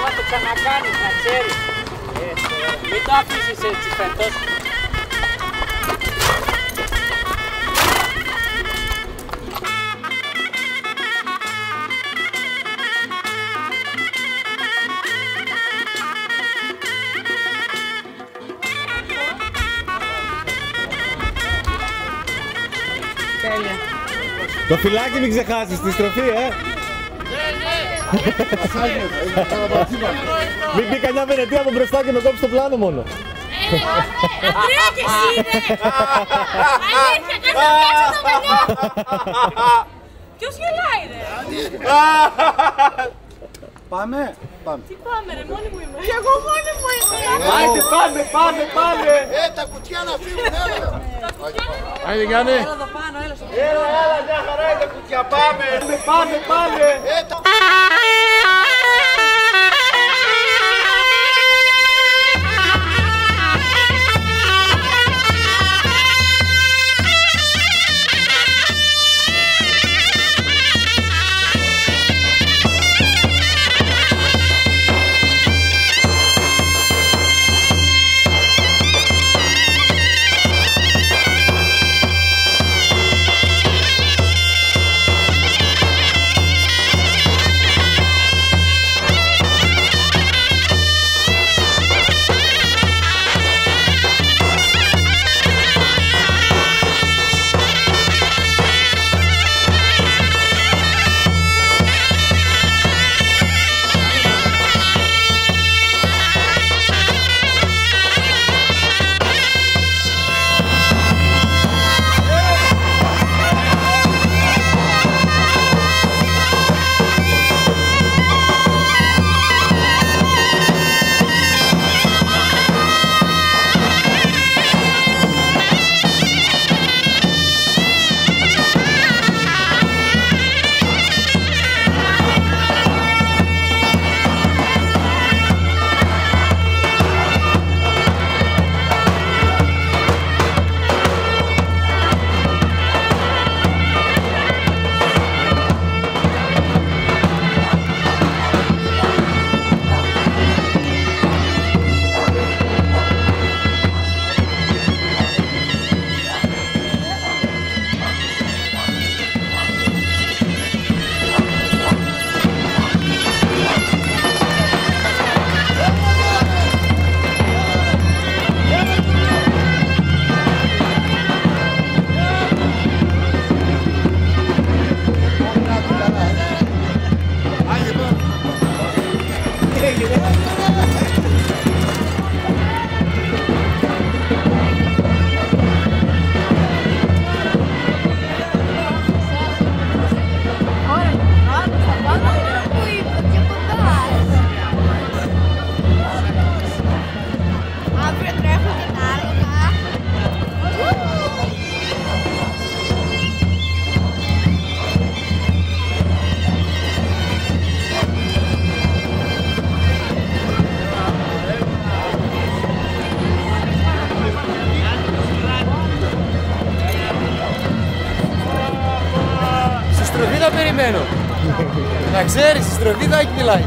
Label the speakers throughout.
Speaker 1: Θα το ξανακάνεις, να ξέρεις. Μην το αφήσεις έτσι φέτος.
Speaker 2: Τέλεια.
Speaker 3: Το φυλάκι μην ξεχάσεις στη στροφή, Μην πει κανιά Βενετία από μπροστά και με κόψει το πλάνο μόνο.
Speaker 2: Αντρέα και εσύ είναι! Αλήθεια, κάτσε να πιάξω το μαλλιά! Ποιος γελάει ρε!
Speaker 4: Πάμε!
Speaker 2: Τι πάμε ρε, μόνοι μου είμαι! Κι εγώ μόνοι μου είμαι!
Speaker 4: Άιντε πάμε!
Speaker 5: Τα κουτιά να φύγουν, έλα!
Speaker 4: Άιντε Γιάννη!
Speaker 2: Έλα εδώ πάνω, έλα στο
Speaker 4: Έλα, μια χαρά είναι τα κουτιά, πάμε! περιμένω. Να ξέρεις, η στροφή θα εκμιλάει.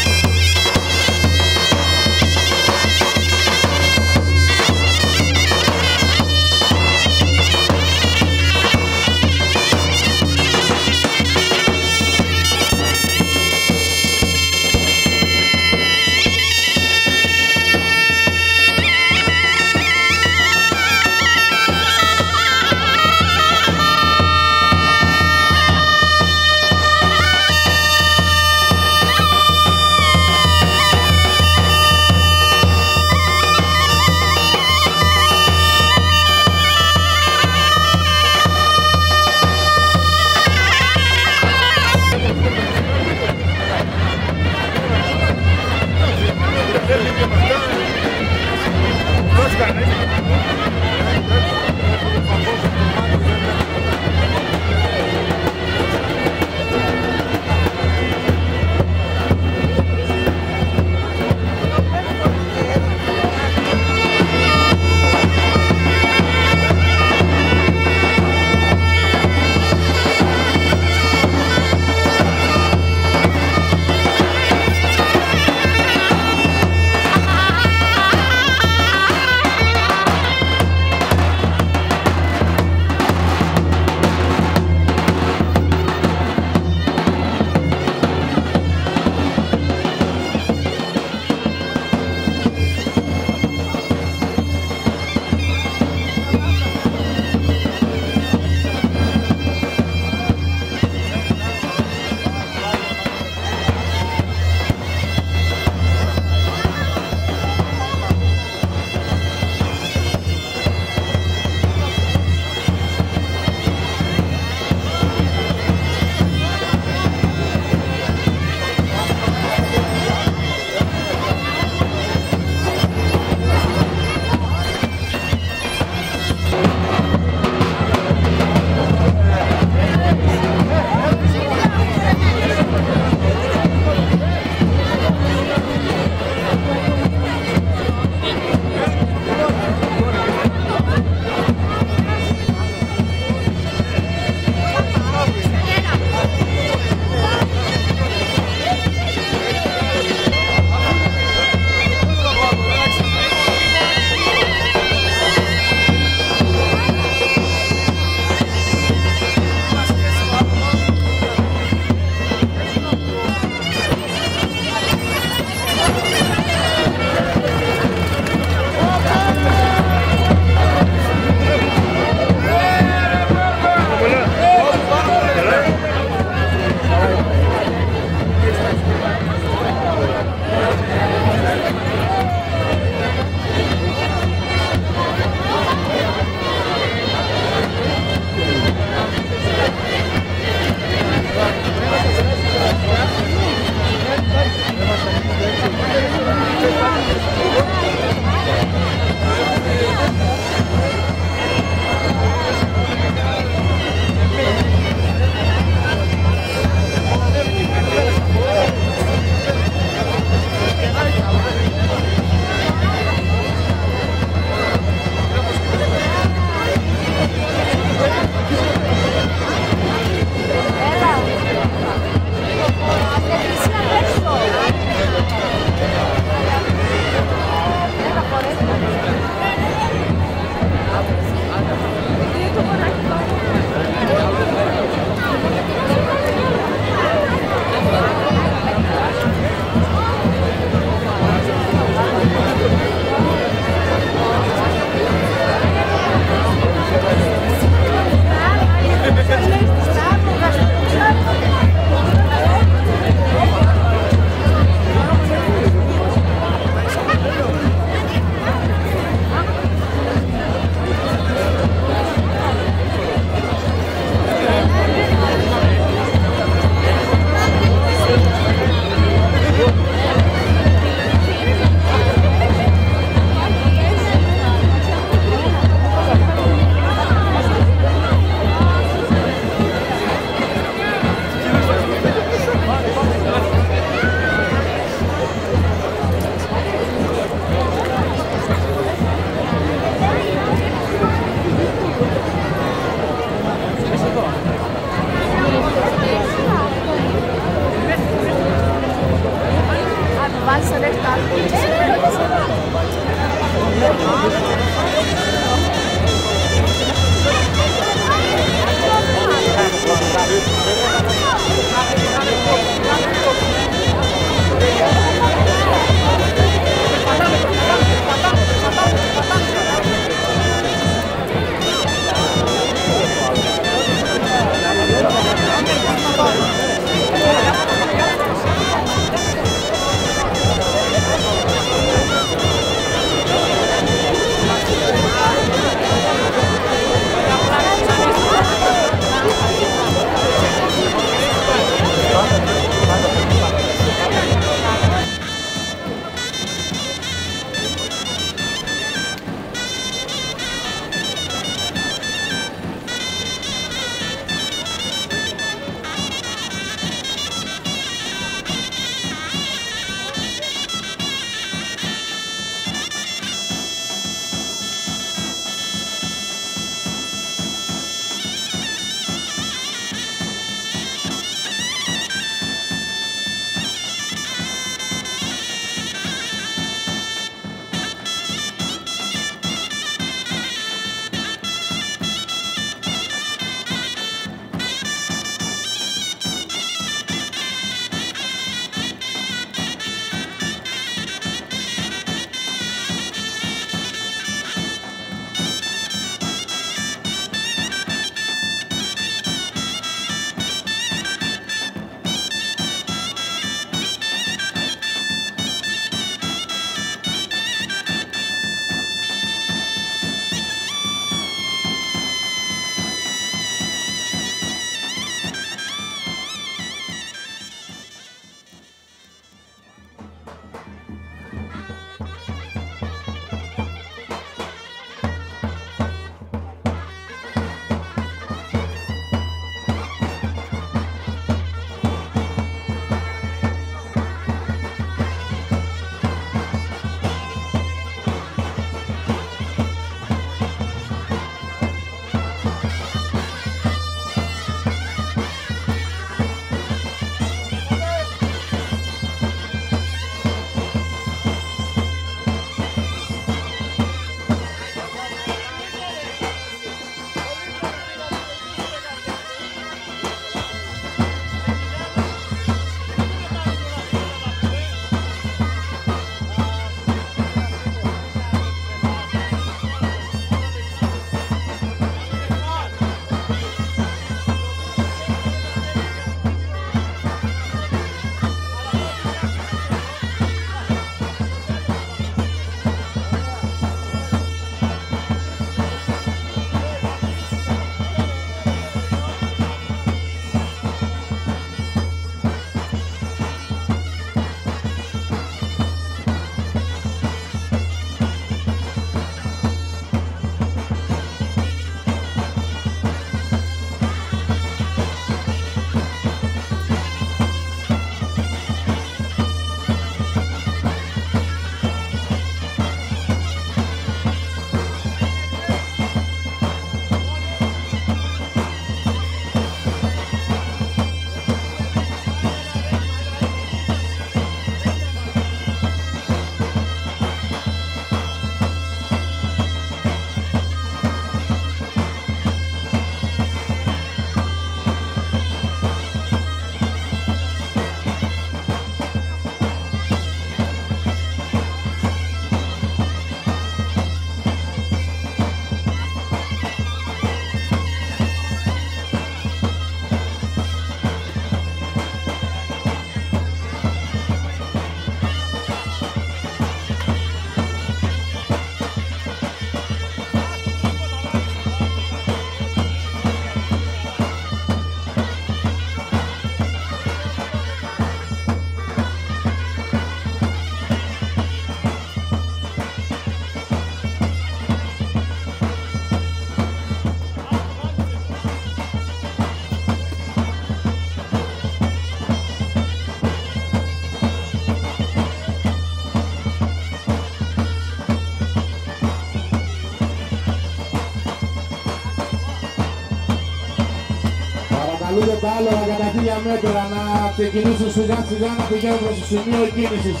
Speaker 6: Καλούνται τα άλλα κατά 1000 μέτρα να ξεκινήσουν σιγά σιγά να πηγαίνουν προς το σημείο κίνησης.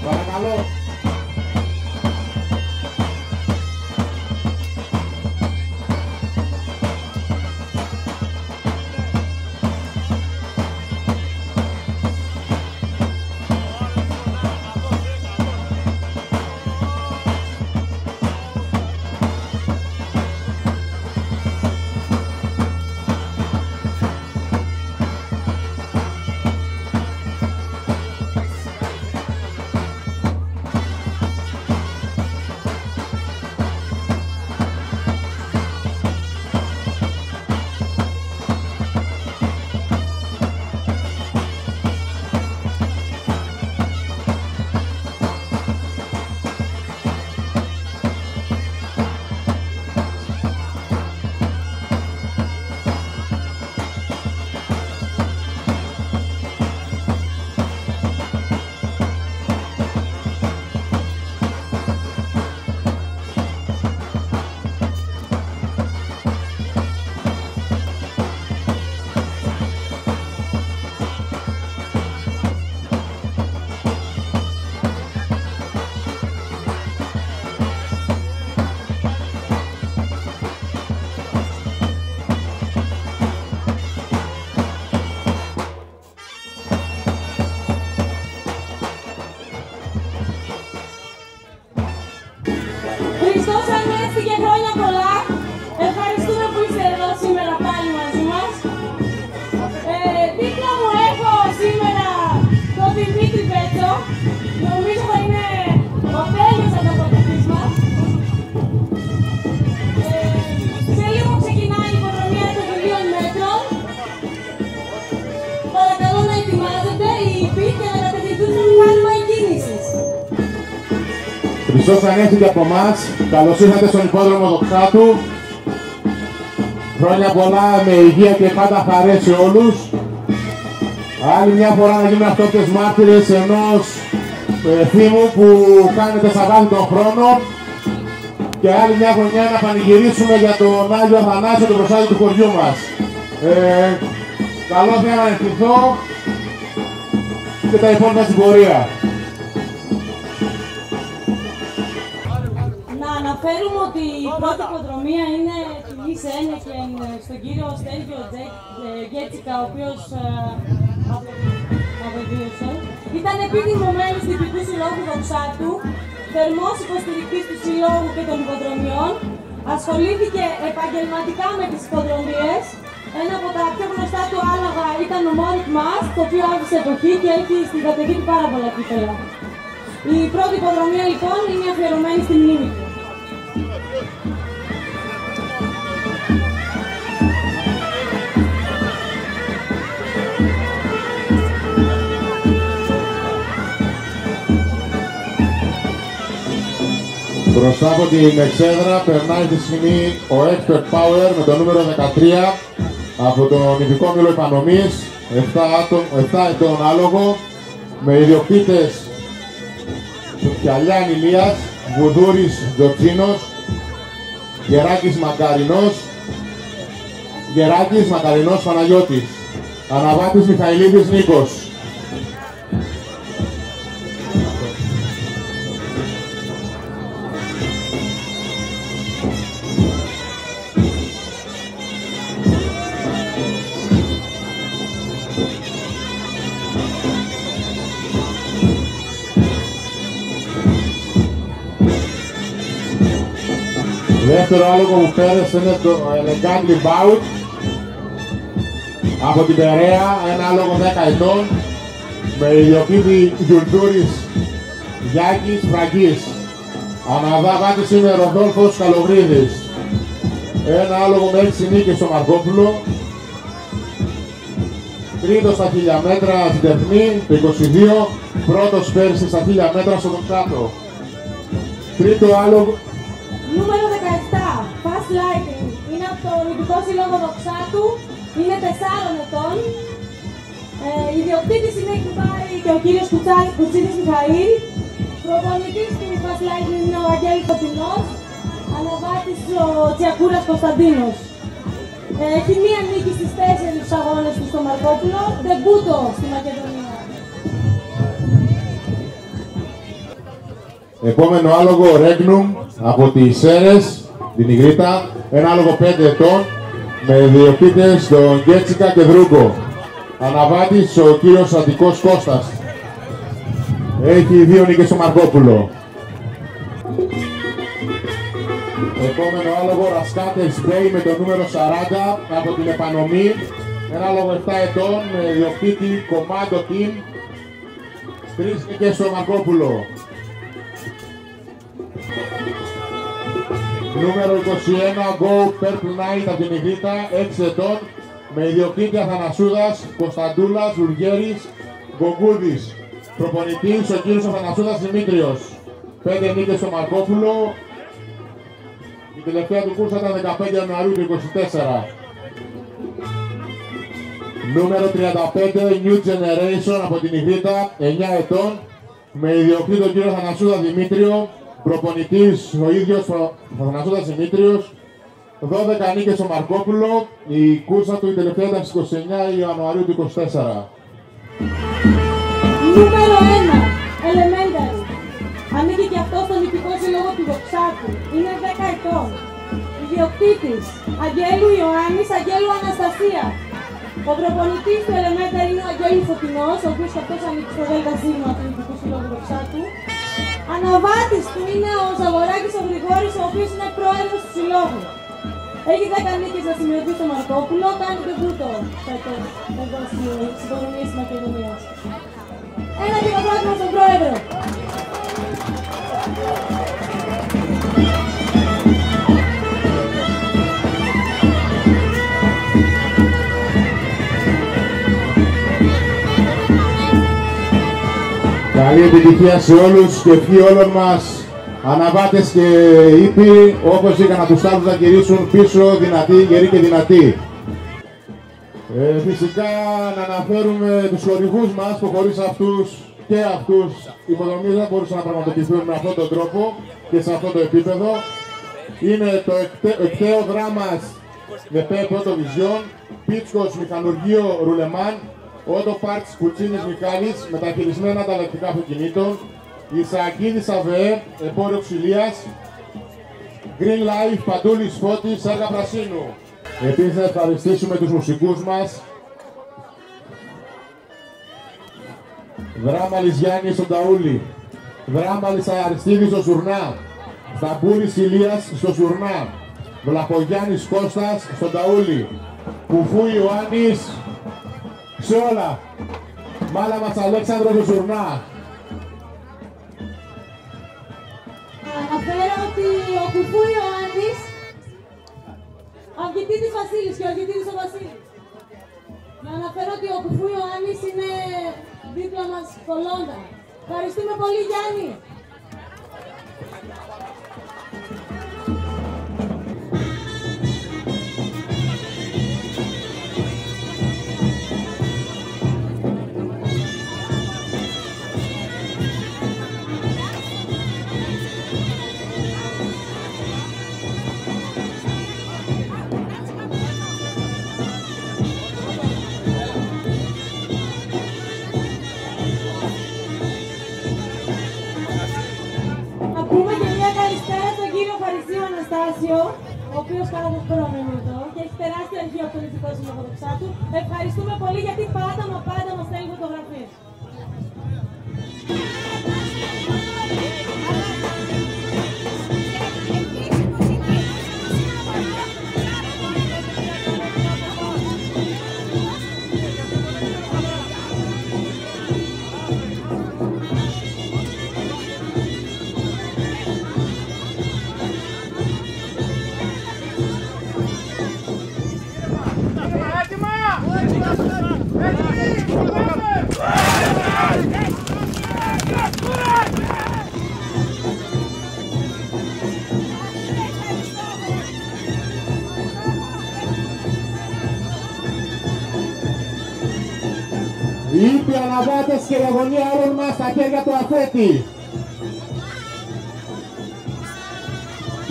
Speaker 6: Παρακαλώ.
Speaker 2: Χριστός Ανέστη και χρόνια πολλά. Ευχαριστούμε που είστε εδώ σήμερα πάλι μαζί μας. Δίπλα μου έχω σήμερα τον Δημήτρη Πέτσο. Νομίζω θα είναι ο τέλειος ανταποκριτής μας. Σε λίγο ξεκινάει η υποδρομία των 2 μέτρων. Παρακαλώ να ετοιμάζετε οι υποί και να κατευθυνθούν στο μηχάνημα εκκίνησης.
Speaker 6: Χριστός Ανέστη και από εμάς, καλώς ήρθατε στον υπόδρομο Δοξάτου. Χρόνια πολλά με υγεία και πάντα χαρές σε όλους. Άλλη μια φορά να γίνουμε αυτόπτες μάρτυρες ενός θύμου που κάνετε στα βάθη των χρόνων. Και άλλη μια χρονιά να πανηγυρίσουμε για τον Άγιο Αθανάσιο, τον προστάτη του χωριού μας. Καλώς για να ευχηθώ και τα υπόλοιπα στην πορεία.
Speaker 2: Να αναφέρουμε ότι η πρώτη υποδρομία είναι τιμής ένεκεν στον κύριο Στέλιο Γκέτσικα, ο οποίος απεβίωσε. Ήταν επίδημο μέλος του Υπηκού Συλλόγου Δοξάτου, θερμός υποστηρικτής του Συλλόγου και των υποδρομιών. Ασχολήθηκε επαγγελματικά με τις υποδρομίες. Ένα από τα πιο γνωστά του άλογα ήταν ο Μόρικ Μας, το οποίο άφησε εποχή και έχει στην κατοχή του πάρα πολλά κύπελα. Η πρώτη υποδρομία λοιπόν είναι αφιερωμένη στη μνήμη του.
Speaker 6: Μπροστά από την εξέδρα περνάει τη στιγμή ο Expert Power με το νούμερο 13 από τον ειδικό μήλο επανομής, 7 ετών άλογο, με ιδιοκτήτες Πιαλιάν Ηλίας, Βουδούρης Τζορτζίνος, Γεράκης Μακαρινός Παναγιώτης, Αναβάτης Μιχαηλίδης Νίκος. Δεύτερο άλογο που πέρασε είναι το Elegantly Bout από την Περαία, ένα άλογο 10 ετών με ιδιοκτήτη Γιουλτούρης Γιάκης Φραγκής. Αναδάβατης είναι Ροδόλφος Καλογρίδης. Ένα άλογο με 6 νίκες στο Μαρκόπουλο. Τρίτος στα 1000 μέτρα στην Τεχνή, το 22. Πρώτος πέρσι στα 1000 μέτρα στο Δοξάτο. Τρίτο άλογο.
Speaker 2: Νούμερο 17, Fast Lightning, είναι από το Ειδικό Σύλλογο Δοξάτου, είναι 4 ετών. Ιδιοκτήτης είναι και ο κύριος Κουτσίδης Μιχαήλ. Προπονητής του Fast Lightning είναι ο Αγγέλης Κοτεινός. Αναβάτης ο Τσιακούρας Κωνσταντίνος. Έχει μία νίκη στις 4 αγώνες του στο Μαρκόπουλο, ντεμπούτο στη Μακεδονία.
Speaker 6: Επόμενο άλογο Regnum από τις Σέρες, την Ιγρήτα. Ένα άλογο 5 ετών με ιδιοκτήτες τον Γκέτσικα και Δρούγκο. Αναβάτης ο κύριος Αττικός Κώστας. Έχει 2 νίκες στο Μαρκόπουλο. Επόμενο άλογο Ρασκάτες Μπέι με το νούμερο 40 από την Επανομή. Ένα άλογο 7 ετών με ιδιοκτήτη Commando Team. 3 νίκες στο Μαρκόπουλο. Νούμερο 21 Go Purple Knight από την Ιγρήτα, 6 ετών με ιδιοκτήτη Αθανασούδας, Κωνσταντούλας, Λουργέρης, Γκογκούδης. Προπονητής ο κύριος Αθανασούδας Δημήτριος. 5 νίκες στο Μαρκόπουλο. Η τελευταία του κούρσα ήταν 15 Ιανουαρίου του 24. Νούμερο 35 New Generation από την Ιγρήτα, 9 ετών με ιδιοκτήτη ο κύριος Αθανασούδα Δημήτριο. Προπονητής ο ίδιος Αθανασούδας Δημήτριος. 12 νίκες στο Μαρκόπουλο. Η κούρσα του η τελευταία ήταν στις 29 Ιανουαρίου του 24.
Speaker 2: Νούμερο 1 Elementary. Ανήκει και αυτό στον Νηπικό Σύλλογο του Δοξάτου. Είναι 10 ετών. Ιδιοκτήτης Αγγέλου Ιωάννης, Αγγέλου Αναστασία. Ο προπονητής του Elementary είναι ο Αγγέλου Φωτεινός, ο οποίος και αυτός ανήκει στο ΔΣ του Νηπικού Συλλόγου Δοξάτου. Αναβάτης του είναι ο Ζαγοράκης ο Γρηγόρης, ο οποίος είναι πρόεδρος του Συλλόγου. Έχει 10 νίκες να σημειωθεί στο Μαρκόπουλο, κάνει και τούτο φέτος εδώ στις οικονομίες της Μακεδονίας. Ένα και το πράγμα στον πρόεδρο.
Speaker 6: Καλή επιτυχία σε όλους και ευχή όλων μας, αναβάτες και ήπιοι, όπως είχαν να τους άλλους να γυρίσουν πίσω δυνατοί, γεροί και δυνατοί. Φυσικά να αναφέρουμε τους χορηγούς μας που χωρίς αυτούς και αυτούς οι υποδομές δεν μπορούσαν να πραγματοποιηθούν με αυτόν τον τρόπο και σε αυτό το επίπεδο. Είναι το εκταίο δράμας με πρώτο βιζιόν, Πίτσκος Μηχανουργείο Ρουλεμάν, Auto Parts Κουτσίνης Μιχάλης, μεταχειρισμένα ανταλλακτικά αυτοκινήτων, Ισαακίδης ΑΒΕ, εμπόριο ξυλίας, Green Life, Παντούλης Φώτης, Έργα Πρασίνου. Επίσης να ευχαριστήσουμε τους μουσικούς μας, Δράμαλης Γιάννη στον Ταούλη, Δράμαλης Αριστίδης στο Σουρνά, Σταμπούρης Ηλίας στο Σουρνά, Βλαχογιάννης Κώστας στον Ταούλη, Κουφού Ιωάννης σε όλα, Μάλαμας Αλέξανδρος στο Σουρνά.
Speaker 2: Αναφέρω ότι ο Κουφού Ιωάννης, Αυγητήτης Βασίλης και ο Αυγητήτης ο Βασίλης. Να αναφέρω ότι ο Κουφού Ιωάννης είναι δίπλα μας στο Λόντα. Ευχαριστούμε πολύ Γιάννη. Ο οποίος κάθε χρόνο είναι εδώ και έχει τεράστιο αρχείο από το Νηπικό Σύλλογο Δοξάτου. Ευχαριστούμε πολύ γιατί πάντα μας στέλνει φωτογραφίες.
Speaker 6: Οι ήπιοι αναβάτες και η αγωνία όλων μας στα χέρια του αθλέτη.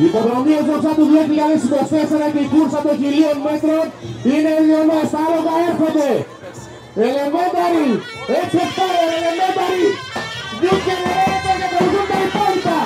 Speaker 6: Η υποδρομία Δοξάτου 2024 και η κούρσα των 1000 μέτρων είναι αιώνας, τα άλογα έρχονται. Elementary, έτσι εκτάρε Elementary, New Generation και προηγούν τα υπόλοιπα.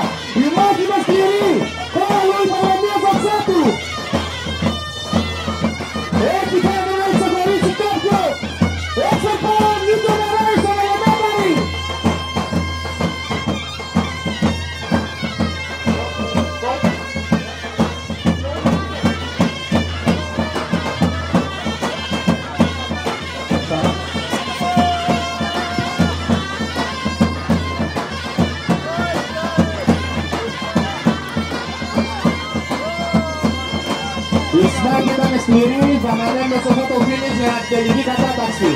Speaker 6: στηρίζει, θα αναμένουμε στο αυτό το finish για την τελική κατάταξη.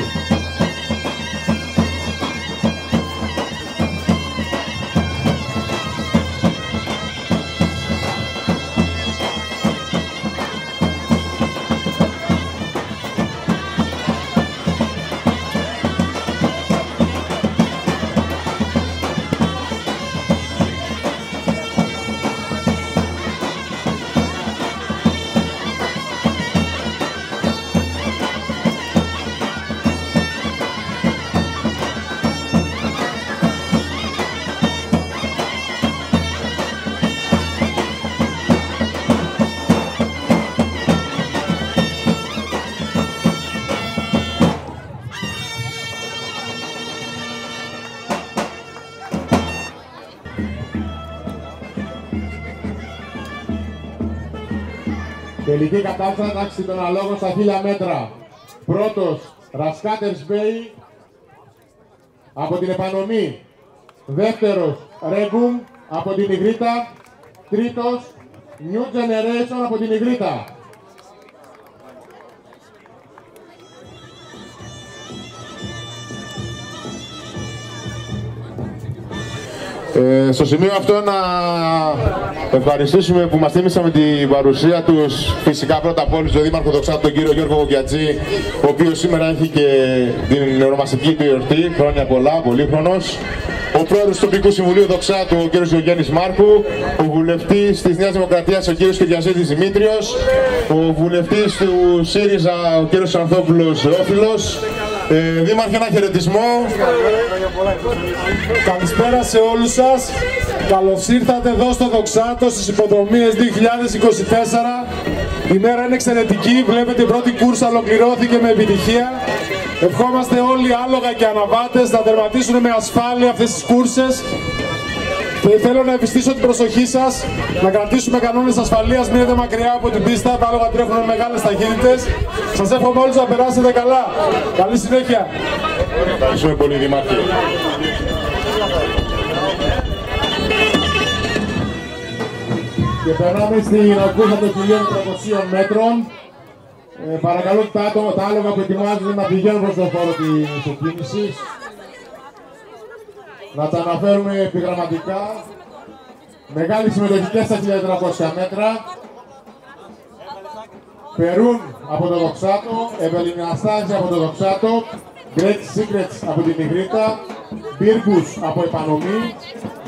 Speaker 6: Τελική κατάταξη των αλόγων στα 1000 μέτρα. Πρώτος, Ρασκάτερς Μπέι από την Επανομή. Δεύτερος, Ρέγκουμ από την Ιγρήτα. Τρίτος, New Generation από την Ιγρήτα.
Speaker 7: Στο σημείο αυτό να ευχαριστήσουμε που μας θύμισαν με την παρουσία τους φυσικά πρώτα απ' όλους τον Δήμαρχο Δοξάτου, τον κύριο Γιώργο Γογιατζή, ο οποίος σήμερα έχει και την ονομαστική του εορτή, χρόνια πολλά, πολύχρονος. Ο πρόεδρος του τοπικού συμβουλίου Δοξάτου, ο κύριος Γιωγέννης Μάρκου, ο βουλευτής της Νέας Δημοκρατίας, ο κύριος Κυριαζήτης Δημήτριος, ο βουλευτής του ΣΥΡΙΖΑ, ο κύριος Ανθόπουλος Όφιλος. Δήμαρχε, ένα χαιρετισμό.
Speaker 8: Καλησπέρα σε όλους σας. Καλώς ήρθατε εδώ στο Δοξάτο στις υποδρομίες 2024. Η μέρα είναι εξαιρετική. Βλέπετε, η πρώτη κούρσα ολοκληρώθηκε με επιτυχία. Ευχόμαστε όλοι οι άλογα και αναβάτες να τερματίσουν με ασφάλεια αυτές τις κούρσες. Και θέλω να επιστήσω την προσοχή σας να κρατήσουμε κανόνες ασφαλείας, μείνετε μακριά από την πίστα, τα άλογα τρέχουν με μεγάλες ταχύτητες. Σας εύχομαι όλους να περάσετε καλά. Καλή συνέχεια.
Speaker 7: Ευχαριστούμε πολύ, Δημάρχη.
Speaker 6: Και περνάμε στην κούρσα των 1300 μέτρων. Παρακαλώ τα άλογα που ετοιμάζονται να πηγαίνουν προς τον χώρο της εκκίνησης. Να τα αναφέρουμε επιγραμματικά. Μεγάλη συμμετοχή και στα 1400 μέτρα. Περούν από το Δοξάτο, Ευελίνη Αναστάζια από το Δοξάτο, Great Secrets από την Ιγρήτα, Μπίρκους από Επανομή,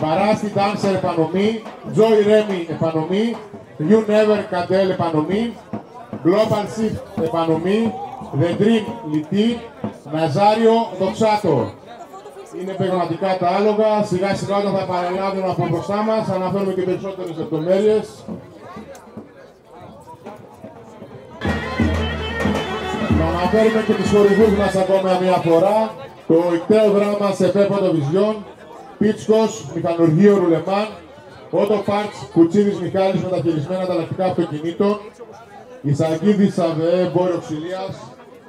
Speaker 6: Μπαράστη Dancer Επανομή, Joy Remy Επανομή, You Never Candel Επανομή, Global Shift Επανομή, The Dream Λιτή, Ναζάριο Δοξάτο. Είναι επαγγελματικά τα άλογα, σιγά σιγά όταν θα παραλάβουν από μπροστά μας, αναφέρουμε και περισσότερες λεπτομέρειες. Να αναφέρουμε και τους χορηγούς μας ακόμα μια φορά, το ικταίο δράμα σε Πέποτο Βιζιόν, Πίτσκος, Μηχανουργείο Ρουλεμάν, Auto Parts, Κουτσίδης Μιχάλης με τα χειρισμένα ανταλλακτικά αυτοκινήτων, Ισαγγίδης ΑΒΕ, Εμπόριο Ξυλίας,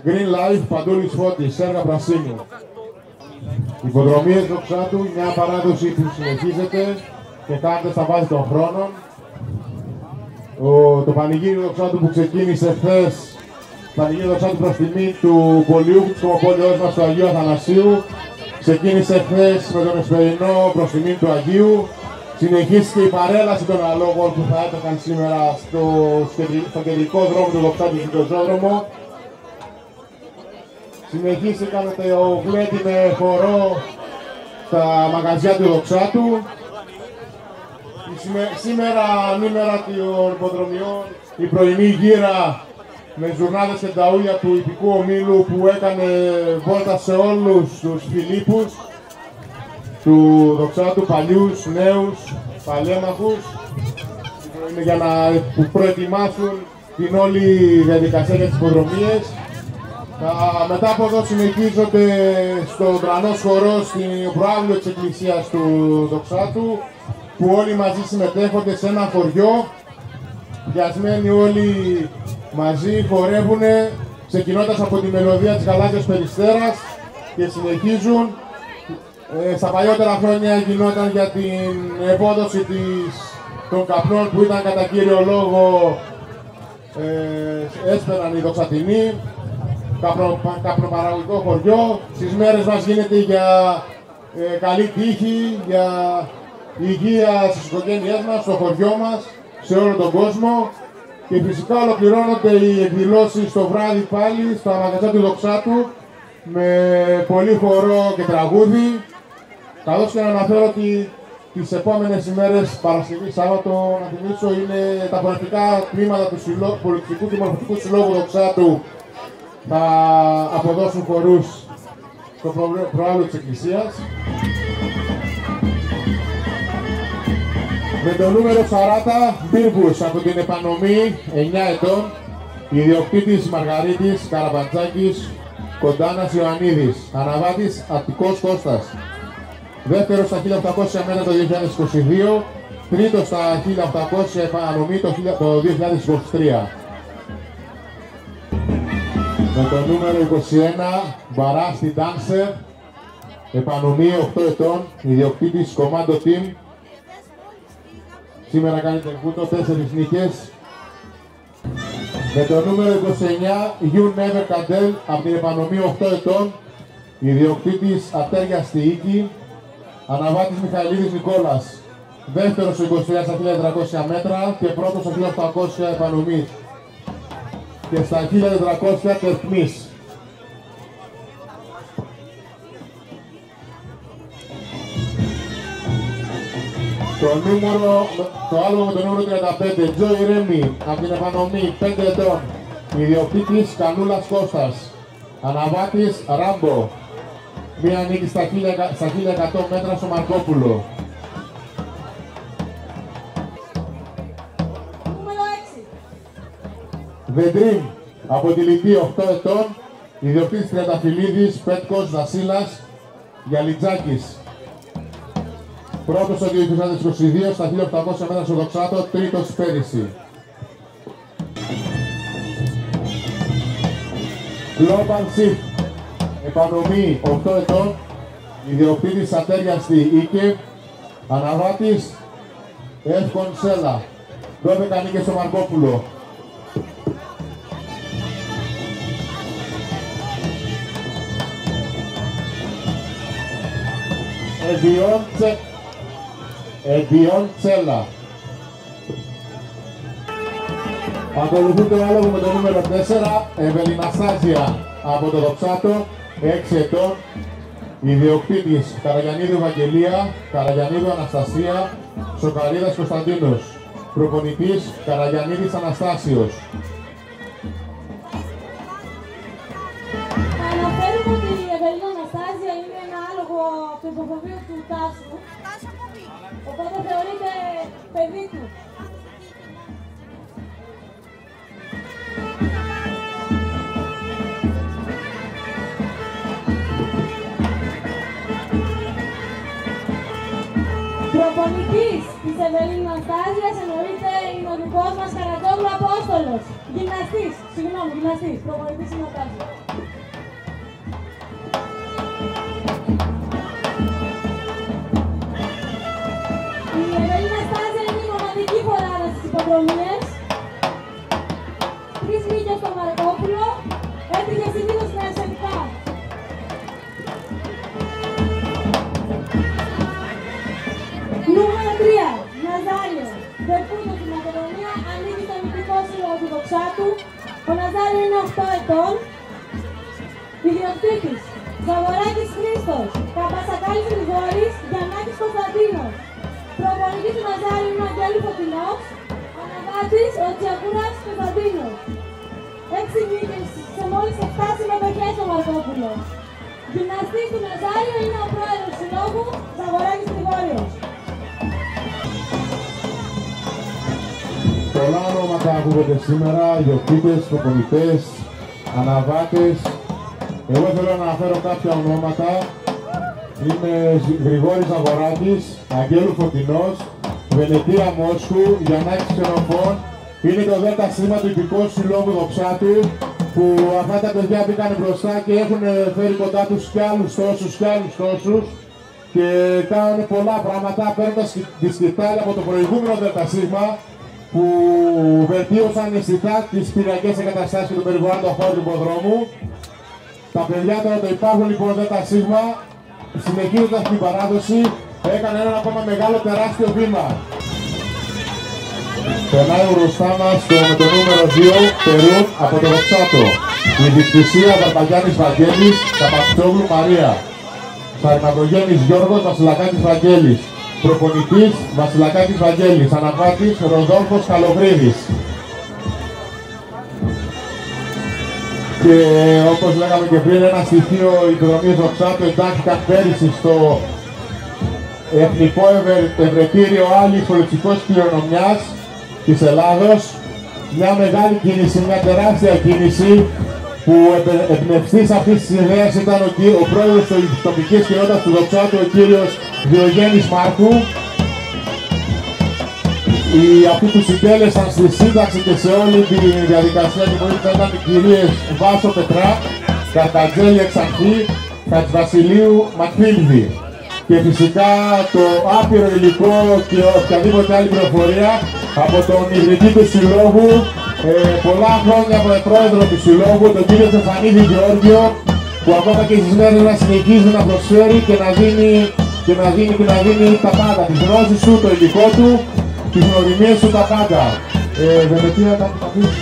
Speaker 6: Green Life, Παντούλης Φώτης, έργα Πρασίνου. Υποδρομίες Δοξάτου, μια παράδοση που συνεχίζεται και κάνετε στα βάση των χρόνων. Το πανηγύριο Δοξάτου που ξεκίνησε χθες, πανηγύριο Δοξάτου προς τιμή του Πολιού, της Κομοπόλεως μας του Αγίου Αθανασίου, ξεκίνησε χθες με τον Εσπερινό προς τιμή του Αγίου. Συνεχίστηκε η παρέλαση των αλόγων που θα έτρεχαν σήμερα στο κεντρικό δρόμο του Δοξάτου, στον Πεζόδρομο. Συνεχίστηκαν το γλέντι με χορό στα μαγαζιά του Δοξάτου. Σήμερα ανήμερα των υποδρομιών η πρωινή γύρα με ζουρνάδες και ταούλια του υπηκού ομίλου που έκανε βόλτα σε όλους τους Φιλίππους του Δοξάτου, παλιούς, νέους, παλέμαχους, για να προετοιμάσουν την όλη διαδικασία για τις υποδρομίες. Μετά από εδώ συνεχίζονται στο τρανός χορό στην προάβλιο της εκκλησίας του Δοξάτου, που όλοι μαζί συμμετέχονται σε ένα χωριό, πιασμένοι όλοι μαζί χορεύουν, ξεκινώντας από τη μελωδία της Γαλάζιας Περιστέρας και συνεχίζουν. Στα παλιότερα χρόνια γινόταν για την επόδοση των καπνών που ήταν κατά κύριο λόγο έσπεραν οι δοξατινοί, καπνοπαραγωγικό χωριό. Στις μέρες μας γίνεται για καλή τύχη, για υγεία στις οικογένειές μας, στο χωριό μας, σε όλο τον κόσμο. Και φυσικά ολοκληρώνονται οι εκδηλώσεις το βράδυ πάλι στα μαγαζιά του Δοξάτου με πολύ χορό και τραγούδι. Καθώς και να αναφέρω ότι τις επόμενες ημέρες, Παρασκευή, Σάββατο, να θυμίσω, είναι τα χορευτικά τμήματα του Πολιτιστικού και Μορφωτικού Συλλόγου Δοξάτου θα αποδώσουν χορούς στο προάβλιο της Εκκλησίας. Με το νούμερο 40, Μπίρμπους από την Επανομή, 9 ετών, ιδιοκτήτης Μαργαρίτης Καραμπαντζάκης, Κοντάνας Ιωαννίδης, αναβάτης Αττικός Κώστας. Δεύτερος στα 1800 μέτρα το 2022, τρίτος στα 1800 Επανομή το 2023. Με το νούμερο 21, Μπαράστη Ντάνσερ, Επανομή 8 ετών, ιδιοκτήτης Commando Team. Σήμερα κάνει τερκούτο 4 νίκες. Με το νούμερο 29, You Never Candel, από την Επανομή 8 ετών, ιδιοκτήτης Ατέριαστη Οίκη, αναβάτης Μιχαηλίδης Νικόλας. Δεύτερος στο 23 στα 1400 μέτρα και πρώτος στα 1800 Επανομής. Και στα 1400 Τερκμής. Το άλογο με το νούμερο 35, Τζόι Ρέμι, από την Επανομή, 5 ετών, ιδιοκτήτης Κανούλας Κώστας, αναβάτης Ράμπο, μία νίκη στα 1100 μέτρα στο Μαρκόπουλο.
Speaker 2: Νούμερο 6.
Speaker 6: The Dream, από τη Λιτή, 8 ετών, ιδιοκτήτης Τριανταφυλλίδης, Πέτκος Βασίλας, Γιαλιτζάκης. Πρώτος το 2022 στα 1800 μέτρα στο Δοξάτο, τρίτος πέρυσι. Global Shift, Επανομή 8 ετών, ιδιοκτήτης Ατέριαστη Οίκε, αναβάτης Εύκον Σέλα, 12 νίκες στο Μαρκόπουλο. Εδιόν Τσέλα. Ακολουθεί το άλογο με το νούμερο 4, Ευελιναστάζια από το Δοξάτο, 6 ετών, ιδιοκτήτης Καραγιαννίδου Βαγγελία, Καραγιαννίδου Αναστασία, Σοκαρίδας Κωνσταντίνος, προπονητής Καραγιαννίδης Αναστάσιος.
Speaker 2: Αναφέρουμε ότι η Ευελίνα Αναστάζια είναι ένα άλογο από το υποβραβείο του Τάσου, οπότε θεωρείται παιδί του. Προπονητής της Ευελίνα Αναστάζιας εννοείται είναι ο δικός μας Καρατζόγλου Απόστολος. Γυμναστής, προπονητής είναι ο Τάσος. Η Ευελίνα Αναστάζια είναι η μοναδική φοράδα στις υποδρομίες. 3 νίκες στο Μαρκόπουλο, έτυχε συνήθως με ασθενικά. Νούμερο 3, Ναζάριο. Δεπούτο στη Μακεδονία, ανήκει στο νηπικό σύλλογο του Δοξάτου. Ο Ναζάριο είναι 8 ετών. Ιδιοκτήτης Ζαγοράκης Χρήστος, Καπασακάλης Γρηγόρης, Γιαννάκης Κωνσταντίνος. Προπονητής του Ναζάριου είναι ο Αγγέλου Φωτεινός. Αναβάτης ο Τσιακούρας Κωνσταντίνος. 6 νίκες σε μόλις 7 συμμετοχές στο Μαρκόπουλο. Γυμναστής του Ναζάριου είναι ο πρόεδρος του συλλόγου Ζαγοράκης Γρηγόριος.
Speaker 6: Πολλά ονόματα ακούγονται σήμερα, ιδιοκτήτες, προπονητές, αναβάτες. Εγώ θέλω να αναφέρω κάποια ονόματα. Είναι Γρηγόρης Ζαγοράκης, Αγγέλου Φωτεινός, Βενετία Μόσχου, Γιαννάκης Ξενοφών. Είναι το 10 σήμα του Υπηκού Συλλόγου Δοξάτου, που αυτά τα παιδιά μπήκαν μπροστά και έχουν φέρει κοντά τους κι άλλους τόσους και κάνουν πολλά πράγματα, παίρνοντας τη σκητάλη από το προηγούμενο ΔΣ που βελτίωσαν αισθητά τις πυριακές εγκαταστάσεις και τον περιβάλλον χώρο του υποδρόμου. Τα παιδιά τώρα το υπάρχουν λοιπόν 10 σίγμα, συνεχίζοντας την παράδοση, έκανε ένα ακόμα μεγάλο τεράστιο βήμα. Περνάει μπροστά μας με το νούμερο 2, Περούν από το Δοξάτο. Η δικτυσία Βαρπαγιάννης Βαγγέλης, Καπατσόγλου Μαρία. Σαρμακογέννης Γιώργος, Βασιλακάκης Βαγγέλης. Προπονητής Βασιλακάκης Βαγγέλης. Αναβάτης Ροδόλφος Καλοβρίδης. Και όπως λέγαμε και πριν, ένα στοιχείο υποδρομής Δοξάτου εντάχθηκαν πέρυσι στο Εθνικό Ευρετήριο Άλλης Πολιτικής Κληρονομιάς της Ελλάδος. Μια μεγάλη κίνηση, μια τεράστια κίνηση που εμπνευστής αυτής της ιδέας ήταν ο πρόεδρος της τοπικής κοινότητας του Δοξάτου, ο κύριος Διογέννης Μάρκου. Αυτοί που συντέλεσαν στη σύνταξη και σε όλη τη διαδικασία του βοήθεια ήταν οι κυρίες Βάσο Πετρά, Καρτατζέλη Εξαρχή, Χατζβασιλείου Μακφίλδη. Και φυσικά το άπειρο υλικό και οποιαδήποτε άλλη πληροφορία από τον ιδρυτή του Συλλόγου, πολλά χρόνια από τον πρόεδρο του Συλλόγου, τον κύριο Στεφανίδη Γεώργιο, που ακόμα και στις μέρες να συνεχίζει να προσφέρει και να δίνει τα πάντα, τις γνώσεις του, το υλικό του, τις γνωριμίες του, τα πάντα. Βεβαιτία, κάτι θα πεις?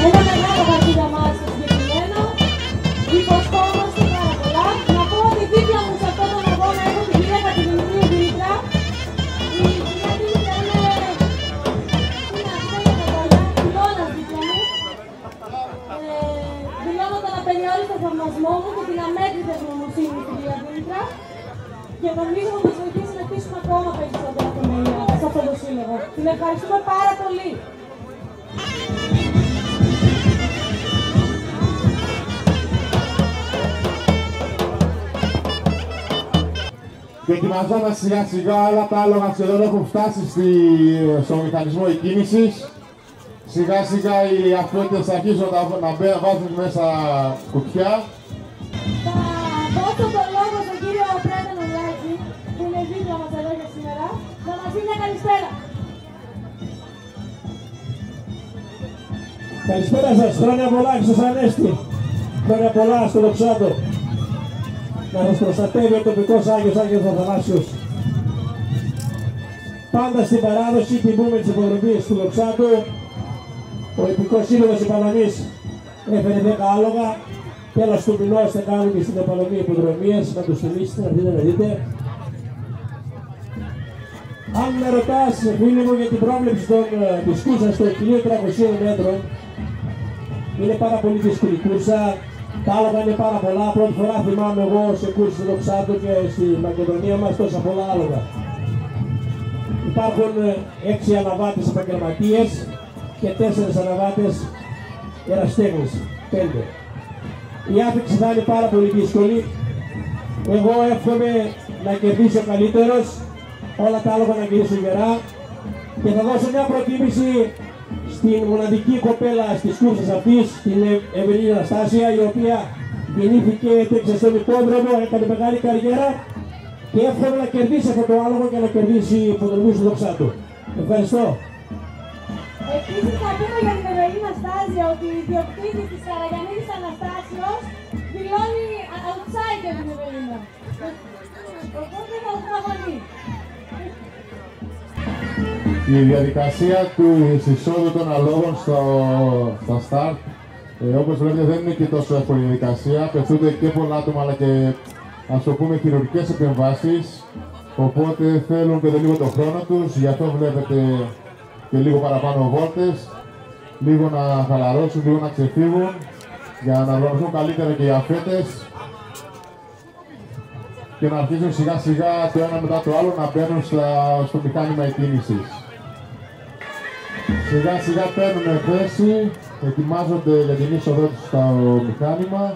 Speaker 2: Ένα μεγάλο χαρτί για μας το συγκεκριμένο. Υποσχόμαστε πάρα πολλά. Να πω ότι δίπλα μου σε αυτόν τον αγώνα έχω την κυρία Κατηγορίου Δήμητρα. Η κυρία Δήμητρα είναι πυλώνας δίπλα μου. Δηλώνω τον απεριόριστο θαυμασμό μου και την αμέτρητη ευγνωμοσύνη στην κυρία Δήμητρα. Και νομίζω ότι μας βοηθήσει να πείσουμε ακόμα περισσότερα θεμέλια σε αυτό το σύλλογο. Την ευχαριστούμε πάρα πολύ.
Speaker 6: Και ετοιμαζόμαστε σιγά σιγά, όλα τα άλογα σχεδόν έχουν φτάσει στο μηχανισμό εκκίνησης. Σιγά σιγά οι αφιώτες αρχίζουν να βάζουν μέσα κουτιά.
Speaker 2: Θα δώσω το λόγο στον κύριο Πρέτα Νουλάκη, που είναι δίπλα μας εδώ για σήμερα, να μας πει μια καλησπέρα.
Speaker 9: Καλησπέρα σας, χρόνια πολλά και σας Ανέστη. Χρόνια πολλά στο Δοξάτο. Να σας προστατεύει ο τοπικός Άγιος Αθανάσιος. Πάντα στην παράδοση τιμούμε τις υποδρομίες του Δοξάτου. Ο Επικός Σύλλογος Επανομής έφερε 10 άλογα. Τέλος του μηνός θα κάνουμε και στην Επανομή υποδρομίες, να τους θυμίσετε, να δείτε, να δείτε. Αν με ρωτάς, φίλοι μου, για την πρόβλεψη της κούρσας των 1300 μέτρων, είναι πάρα πολύ δύσκολη κούρσα. Τα άλογα είναι πάρα πολλά. Πρώτη φορά θυμάμαι εγώ σε κούρση στο Δοξάτο και στη Μακεδονία μας τόσα πολλά άλογα. Υπάρχουν 6 αναβάτες επαγγελματίες και 4 αναβάτες εραστέχνες. 5. Η άφηξη θα είναι πάρα πολύ δύσκολη. Εγώ εύχομαι να κερδίσει ο καλύτερος, όλα τα άλογα να γυρίσουν γερά και θα δώσω μια προτίμηση στην μοναδική κοπέλα της κούρσας αυτής, την Ευελίνη Αναστάσια, η οποία γεννήθηκε, έτρεξε στον υπόδρομο, έκανε μεγάλη καριέρα και εύχομαι να κερδίσει αυτό το άλογο και να κερδίσει υποδρομή του Δοξάτου. Ευχαριστώ.
Speaker 2: Επίσης θα πούμε για την Ευελίνη Αναστάσια ότι η ιδιοκτήτης της Καραγιαννίδης Αναστάσεως δηλώνει outsider την Ευελίνα. Οπότε θα αγωνεί.
Speaker 6: Η διαδικασία της εισόδου των αλόγων στα start, όπως βλέπετε, δεν είναι και τόσο εύκολη διαδικασία. Πεθούνται και πολλά άτομα, αλλά και, ας το πούμε, χειρουργικές επεμβάσεις. Οπότε θέλουν και λίγο το χρόνο τους, γι' αυτό βλέπετε και λίγο παραπάνω βόλτες, λίγο να χαλαρώσουν, λίγο να ξεφύγουν, για να οργανωθούν καλύτερα και οι αφέτες και να αρχίσουν σιγά σιγά το ένα μετά το άλλο να μπαίνουν στο μηχάνημα εκκίνησης. Σιγά σιγά παίρνουν θέση, ετοιμάζονται για την είσοδό τους στο μηχάνημα.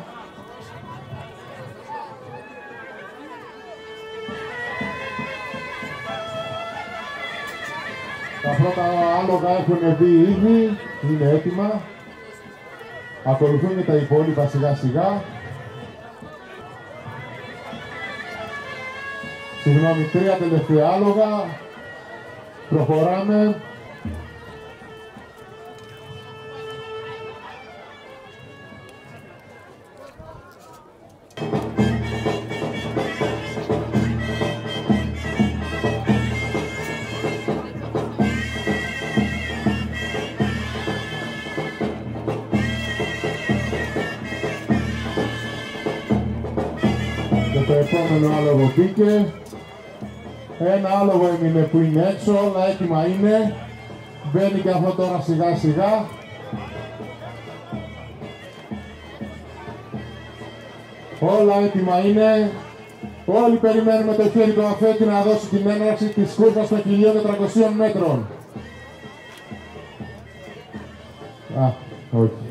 Speaker 6: Τα πρώτα άλογα έχουν μπει ήδη, είναι έτοιμα. Ακολουθούν και τα υπόλοιπα σιγά σιγά. Συγγνώμη, 3 τελευταία άλογα. Προχωράμε. Το επόμενο άλογο μπήκε. Ένα άλογο έμεινε που είναι έξω, όλα έτοιμα είναι. Μπαίνει και αυτό τώρα σιγά σιγά. Όλα έτοιμα είναι. Όλοι περιμένουμε το χέρι του αφέτη να δώσει την έναρξη της κούρσας των 1400 μέτρων. Α, όχι.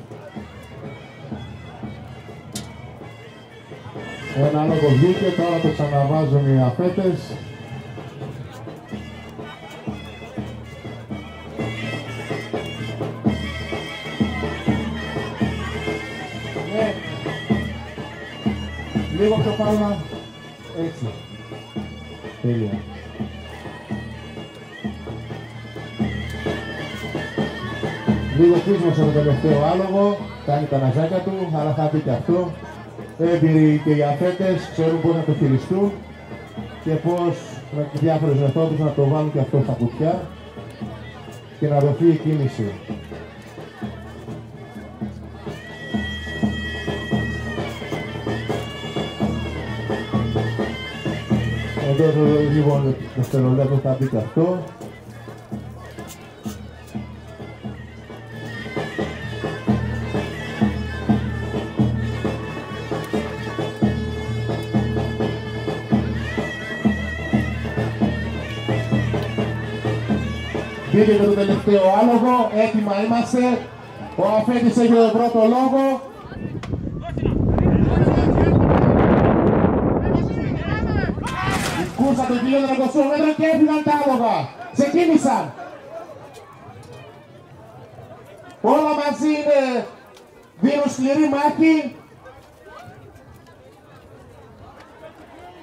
Speaker 6: Ένα άλογο βγήκε, τώρα το ξαναβάζουν οι αφέτες. Ναι. Λίγο πιο πάνω. Έτσι. Τέλεια. Λίγο πίσω στο τελευταίο άλογο, κάνει τα ναζάκια του, αλλά θα πει και αυτό. Έμπειροι και οι αφέτες ξέρουν πώς να το χειριστούν και πώς με διάφορες μεθόδους να το βάλουν και αυτό στα κουτιά και να δοθεί η κίνηση. Εδώ λίγο δευτερολέπτο θα μπει και αυτό. Μπήκε και το τελευταίο άλογο, έτοιμα είμαστε. Ο αφέτης έχει τον πρώτο λόγο. Η κούρσα των 1400 μέτρων και έφυγαν τα άλογα. Ξεκίνησαν. Όλα μαζί είναι, δίνουν σκληρή μάχη.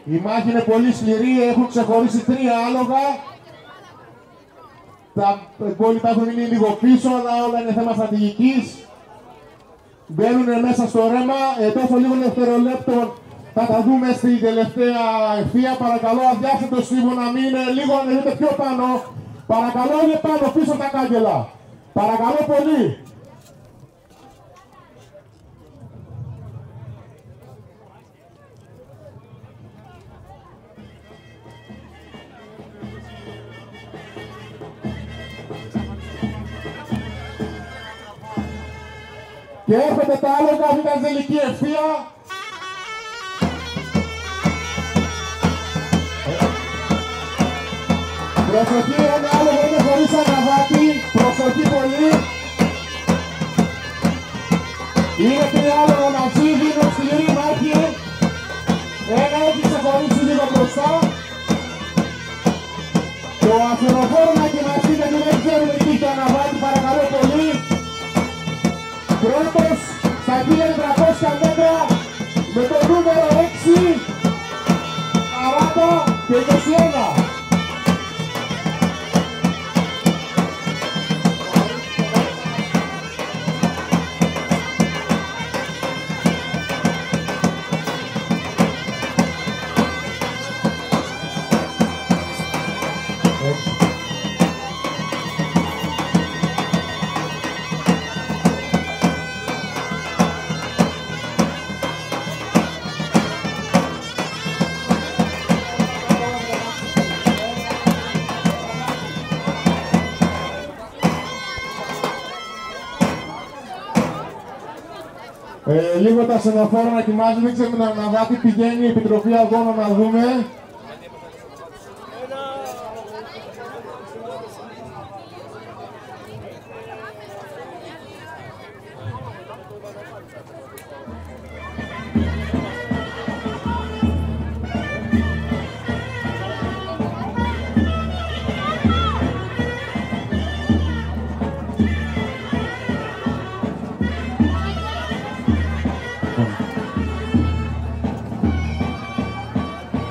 Speaker 6: Η μάχη είναι πολύ σκληρή, έχουν ξεχωρίσει 3 άλογα. Τα υπόλοιπα έχουν μείνει λίγο πίσω, αλλά όλα είναι θέμα στρατηγικής. Μπαίνουν μέσα στο ρέμα, τόσο λίγο δευτερολέπτων θα τα δούμε στην τελευταία ευθεία. Παρακαλώ αδειάστε το στίβο να μην είναι λίγο, αν έχετε πιο πάνω. Παρακαλώ είναι πάνω, πίσω τα κάγκελα. Παρακαλώ πολύ. Και έρχονται τα άλογα, ήταν τελική ευθεία. Προσοχή, ένα άλογο είναι χωρίς αναβάτη. Προσοχή πολύ. Είναι 3 άλογα μαζί, δίνουν σκληρή μάχη. Ένα έχει ξεχωρίσει λίγο μπροστά. Το ασθενοφόρο να ετοιμαστεί γιατί δεν ξέρουμε τι έχει αναβάτη, παρακαλώ πολύ. Πρώτος στα 1400 μέτρα με το νούμερο 6, 40 και 21. Λίγο τα σεναφόρα να ετοιμάζουν, δεν ξέρουμε να αναβάτη, πηγαίνει η Επιτροπή Αγώνων να δούμε.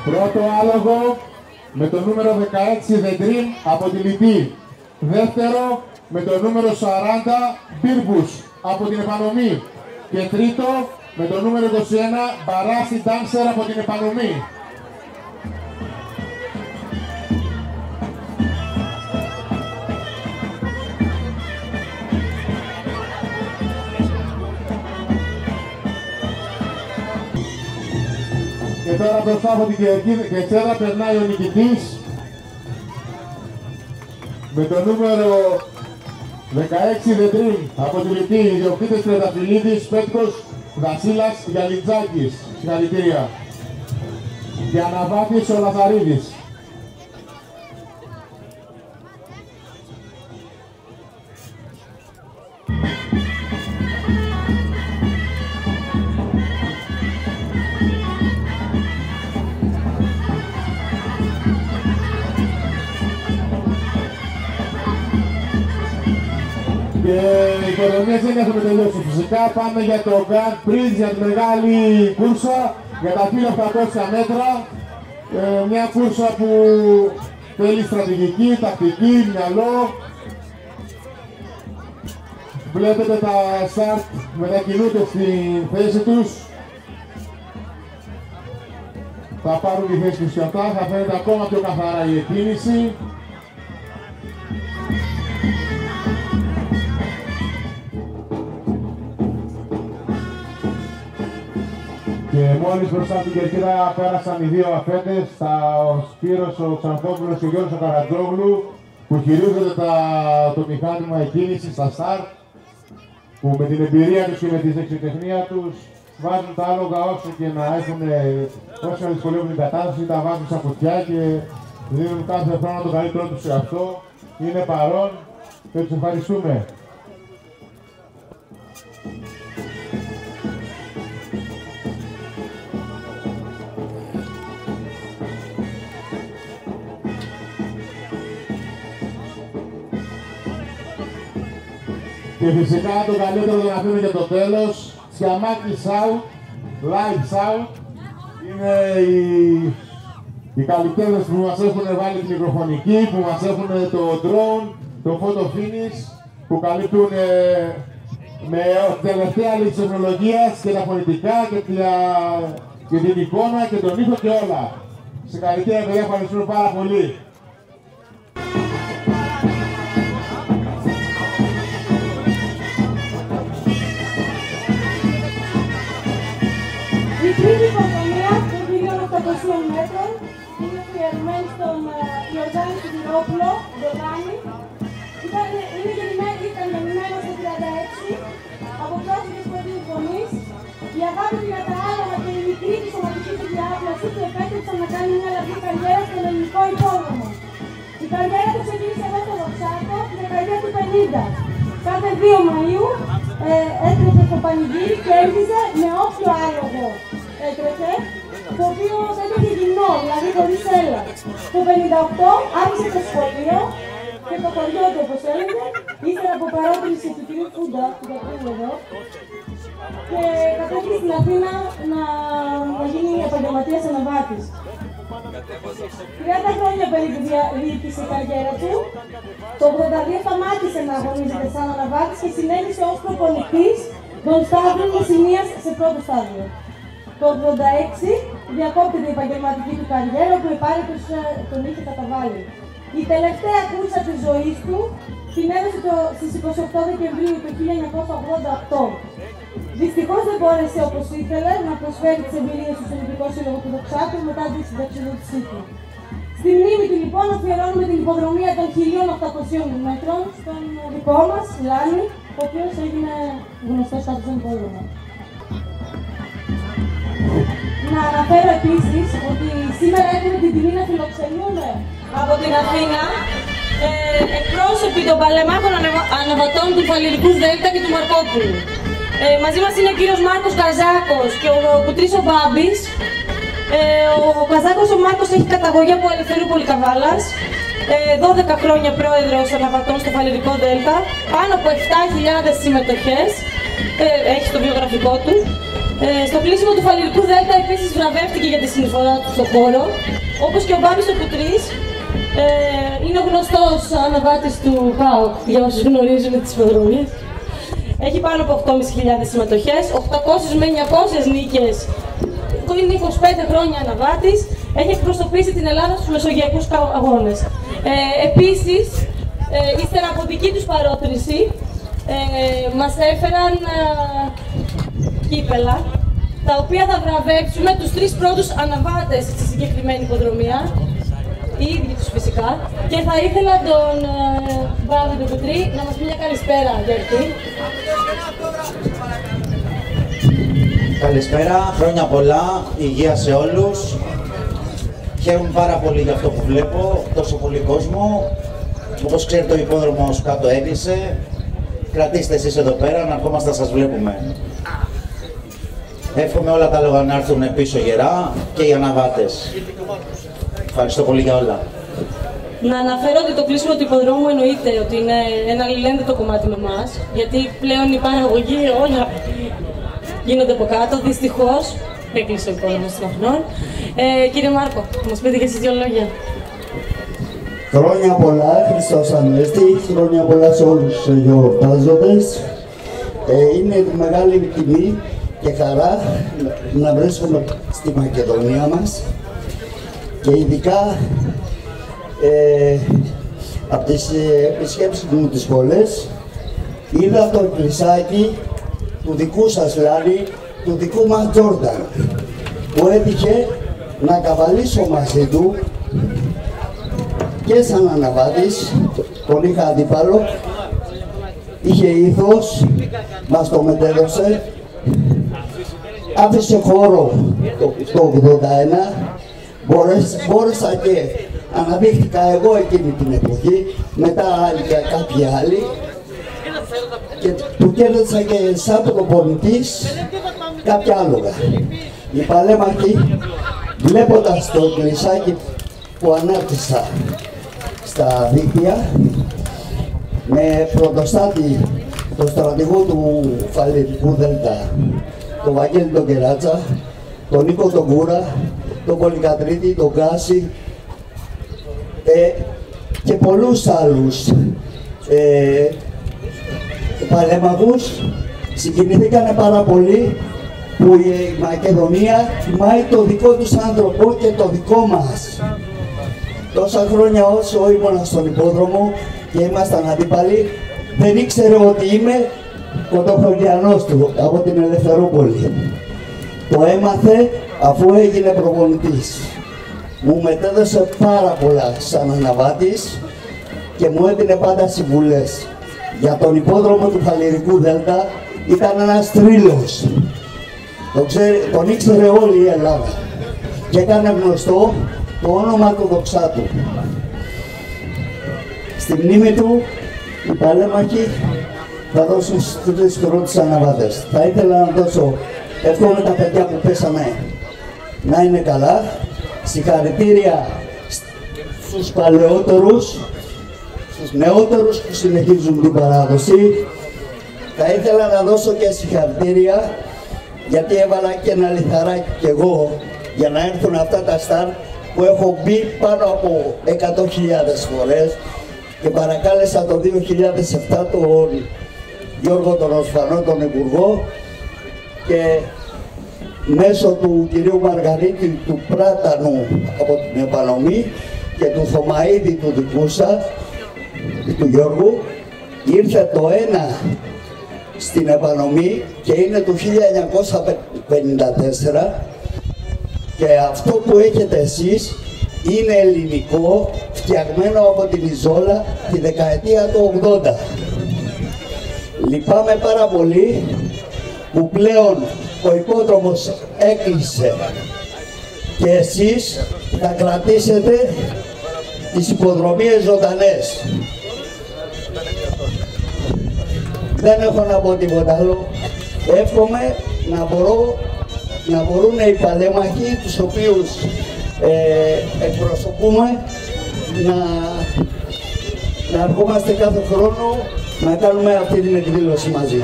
Speaker 6: Πρώτο άλογο, με το νούμερο 16 The Dream από τη Λιτή. Δεύτερο με το νούμερο 40 Μπίρμπους από την Επανομή. Και τρίτο με το νούμερο 21 Μπαράσι Dancer από την Επανομή. Και τώρα μπροστά από την κετσέρα περνάει ο νικητής με το νούμερο 16 The Dream από τη Λιτή, ιδιοκτήτες Τρεταφυλλίδης, Πέτκος, Βασίλας, Γιαλιτζάκης. Συγχαρητήρια. Και αναβάτης ο Λαθαρίδης. Και οι οικονομίες δεν έχουν τελειώσει. Φυσικά πάμε για το Grand Prix, για τη μεγάλη κούρσα, για τα 1800 μέτρα. Μια κούρσα που θέλει στρατηγική, τακτική, μυαλό. Βλέπετε τα start μετακινούνται στην θέση τους. Θα πάρουν τη θέση τους και αυτά, θα φαίνεται ακόμα πιο καθαρά η εκκίνηση. Και μόλις μπροστά από την κερκίδα πέρασαν οι δύο αφέντες, ο Σπύρος ο Ξανθόπουλος και ο Γιώργος ο Καρατζόγλου, που χειρίζονται το μηχάνημα εκκίνησης στα στάρ, που με την εμπειρία τους και με τη δεξιοτεχνία τους βάζουν τα άλογα όσο και να έχουν, όσο να δυσκολεύουν την κατάσταση, τα βάζουν στα κουτιά και δίνουν κάθε χρόνο το καλύτερό τους σε αυτό. Είναι παρόν και τους ευχαριστούμε. Και φυσικά το καλύτερο το αφήνω για το τέλος. Σιαμάκι Sound, Live Sound. Είναι οι καλλιτέχνες που μας έχουν βάλει τη μικροφωνική, που μας έχουν το drone, το photo finish, που καλύπτουν με τελευταία λήξη τεχνολογίας και τα φωνητικά και την εικόνα και τον ήχο και όλα. Συγχαρητήρια παιδιά, ευχαριστούμε πάρα πολύ.
Speaker 2: Η τρίτη υποδομία των 1.800 μέτρων είναι αφιερωμένη στον Ιορδάνη Σιδηρόπουλο, Ντολάνη. Ήταν γεννημένο στο 36 από πρόσφυγες πρώτης γονείς. Η αγάπη του για τα άλογα και η μικρή της σωματική του διάπλαση του επέτρεψαν να κάνει μια λαμπρή καριέρα στον ελληνικό υπόδρομο. Η καριέρα του ξεκίνησε εδώ στο Δοξάτο τη δεκαετία του 50. Κάθε 2 Μαΐου έτρεχε στο πανηγύρι και έρχιζε με όποιο άλογο έτρεχε, το οποίο έτρεχε γυμνό, δηλαδή χωρίς έλα. Το 58 άφησε το σχολείο και το χωριό του, όπως έλεγε, ύστερα από παρότρινση του κ. Φούντα, του Κατρίου εδώ, και κατέφυγε στην Αθήνα να γίνει επαγγελματίας αναβάτης. 30 χρόνια περίπου διοίκησε η καριέρα του. Το 82 σταμάτησε να αγωνίζεται σαν αναβάτης και συνέχισε ως προπονητής των στάδιων Μεσσηνίας σε πρώτο στάδιο. Το 86 διακόπτεται η επαγγελματική του καριέρα, που επάρκως τον είχε καταβάλει. Η τελευταία κούρσα της ζωής του την έδωσε στις 28 Δεκεμβρίου του 1988. Δυστυχώς δεν μπόρεσε όπως ήθελε να προσφέρει τις εμπειρίες του στον Εθνικό Σύλλογο του Δοξάτου μετά τη συνταξιοδότησή του. Στη μνήμη του λοιπόν αφιερώνουμε την υποδρομία των 1.800 μέτρων στον δικό μας, Λάνη, ο οποίος έγινε γνωστός κάτω στον υπόδρομο. Να αναφέρω επίσης ότι σήμερα έχουμε την τιμή να φιλοξενούμε από την Αθήνα εκπρόσωποι των παλεμάχων αναβατών του Φαλιρικού Δέλτα και του Μαρκόπουλου. Μαζί μας είναι ο κύριος Μάρκος Καζάκος και ο κουτρής ο Μπάμπης. Ο Καζάκος ο Μάρκος έχει καταγωγή από Ελευθερίου Πολυκαβάλας. 12 χρόνια πρόεδρος αναβατών στο Φαλιρικό Δέλτα. Πάνω από 7.000 συμμετοχές. Έχει στο βιογραφικό του. Στο κλείσιμο του Φαλιρικού Δέλτα επίσης βραβεύτηκε για τη συνεισφορά του στον χώρο, όπως και ο Μπάμπης ο Κουτρής. Είναι γνωστός αναβάτης του ΠΑΟΚ, για όσους γνωρίζουν τις υποδρομίες. Έχει πάνω από 8.500 συμμετοχές, 800 με 900 νίκες. Είναι 25 χρόνια αναβάτης. Έχει εκπροσωπήσει την Ελλάδα στους μεσογειακούς αγώνες. Επίσης, ύστερα από δική τους παρότριση, μας έφεραν κύπελα, τα οποία θα βραβεύσουμε τους 3 πρώτους αναβάτες στη συγκεκριμένη υποδρομία, οι ίδιοι τους φυσικά, και θα ήθελα τον Μπάμπη τον Κουτρή να μας πει μια καλησπέρα για αυτή.
Speaker 10: Καλησπέρα, χρόνια πολλά, υγεία σε όλους. Χαίρομαι πάρα πολύ για αυτό που βλέπω, τόσο πολύ κόσμο. Όπως ξέρετε, ο υπόδρομος κάτω έκλεισε. Κρατήστε εσείς εδώ πέρα, να ερχόμαστε να σας βλέπουμε. Εύχομαι όλα τα λόγια να έρθουν πίσω γερά και οι αναβάτες. Ευχαριστώ πολύ για όλα.
Speaker 2: Να αναφέρω ότι το κλείσιμο του υποδρόμου εννοείται ότι είναι ένα αλληλένδετο κομμάτι με εμάς, γιατί πλέον η παραγωγή όλα γίνονται από κάτω. Δυστυχώς έκλεισε ο υπόδρομος των Αθηνών. Κύριε Μάρκο, θα μας πείτε και εσείς 2 λόγια.
Speaker 11: Χρόνια πολλά, Χριστός Ανέστη, χρόνια πολλά σε όλους τους γιορτάζοντες. Είναι μεγάλη τιμή και χαρά να βρίσκομαι στη Μακεδονία μας και ειδικά από τις επισκέψεις μου τις πολλές είδα το εκκλησάκι του δικού σας Λάρη, του δικού μας Τζόρνταν, που έτυχε να καβαλήσω μαζί του και σαν αναβάτης, τον είχα αντίπαλο, είχε ήθος, μας το μετέδωσε, άφησε χώρο το 81, μπόρεσα και αναδείχθηκα εγώ εκείνη την εποχή, μετά κάποιοι άλλοι, και του κέρδισα και σαν προπονητής κάποια άλογα. Οι παλέμαχοι, βλέποντας το κλεισάκι που ανάρτησα στα δίκτυα, με πρωτοστάτη το στρατηγό του Φαλιρικού Δέλτα, τον Βαγγέλη τον Κεράτσα, τον Νίκο τον Κούρα, τον Πολυκατρίτη, τον Κάση και πολλούς άλλους παλέμαχους, συγκινηθήκανε πάρα πολύ που η Μακεδονία τιμάει το δικό τους άνθρωπο και το δικό μας. Τόσα χρόνια όσο ήμουν στον υπόδρομο και ήμασταν αντίπαλοι, δεν ήξερε ότι είμαι κοντοχρονιανός του από την Ελευθερούπολη. Το έμαθε αφού έγινε προπονητής. Μου μετέδωσε πάρα πολλά σαν αναβάτης και μου έδινε πάντα συμβουλές. Για τον υπόδρομο του Φαλιρικού Δέλτα ήταν ένας θρύλος. Τον ήξερε όλη η Ελλάδα και έκανε γνωστό το όνομα του δοξάτου. Στη μνήμη του οι παλέμαχοι θα δώσουν στους 3 πρώτους αναβάτες. Θα ήθελα να δώσω, εύχομαι τα παιδιά που πέσανε να είναι καλά, συγχαρητήρια στους παλαιότερους, στους νεότερους που συνεχίζουν την παράδοση. Θα ήθελα να δώσω και συγχαρητήρια γιατί έβαλα και ένα λιθαράκι κι εγώ για να έρθουν αυτά τα στάρ που έχω μπει πάνω από 100.000 φορές και παρακάλεσα το 2007 τον Γιώργο τον Οσφανό, τον Υπουργό, και μέσω του κυρίου Μαργαρίτη του Πράτανου από την Επανομή και του Θωμαίδη του δικού σας, του Γιώργου, ήρθε το ένα στην Επανομή και είναι του 1954 και αυτό που έχετε εσείς είναι ελληνικό, φτιαγμένο από την Ιζόλα τη δεκαετία του 80. Λυπάμαι πάρα πολύ που πλέον ο υπόδρομος έκλεισε και εσείς θα κρατήσετε τις υποδρομίες ζωντανές. Δεν έχω να πω τίποτα άλλο. Εύχομαι να μπορούν οι παλέμαχοι, τους οποίους εκπροσωπούμε, να ερχόμαστε κάθε χρόνο να κάνουμε αυτή την εκδήλωση μαζί.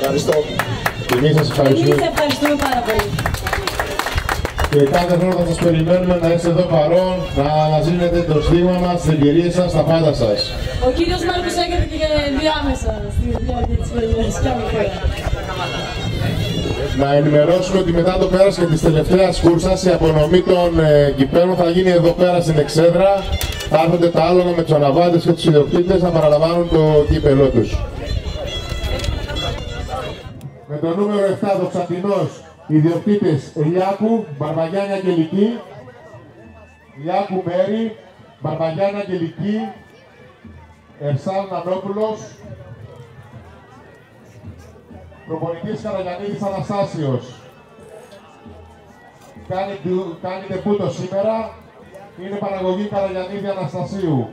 Speaker 11: Ευχαριστώ.
Speaker 7: Και εμείς σας ευχαριστούμε.
Speaker 2: Εμείς ευχαριστούμε πάρα πολύ.
Speaker 7: Και κάθε χρόνο θα σας περιμένουμε να είστε εδώ παρόν, να αναζήνετε το στίγμα μας, τις εμπειρίες σας, τα πάντα σας.
Speaker 2: Ο κύριος Μάρκος έκανε και διάμεσα στη διάρκεια της χρονιάς.
Speaker 7: Να ενημερώσουμε ότι μετά το πέρας και της τελευταίας κούρσας η απονομή των κυπέλων θα γίνει εδώ πέρα στην εξέδρα. Θα έρχονται τα άλογα με τους αναβάτες και τους ιδιοκτήτες να παραλαμβάνουν το κύπελό τους. Με το νούμερο 7 Δοξατινός, ιδιοκτήτες Λιάκου, Μπαρμπαγιάννη Αγγελική, Λιάκου Μέρη, Μπαρμπαγιάννη Αγγελική, Ερσάν Νανόπουλος, προπονητής Καραγιαννίδης Αναστάσιος. Κάνει τεπούτο σήμερα, είναι παραγωγή Καραγιαννίδη Αναστασίου.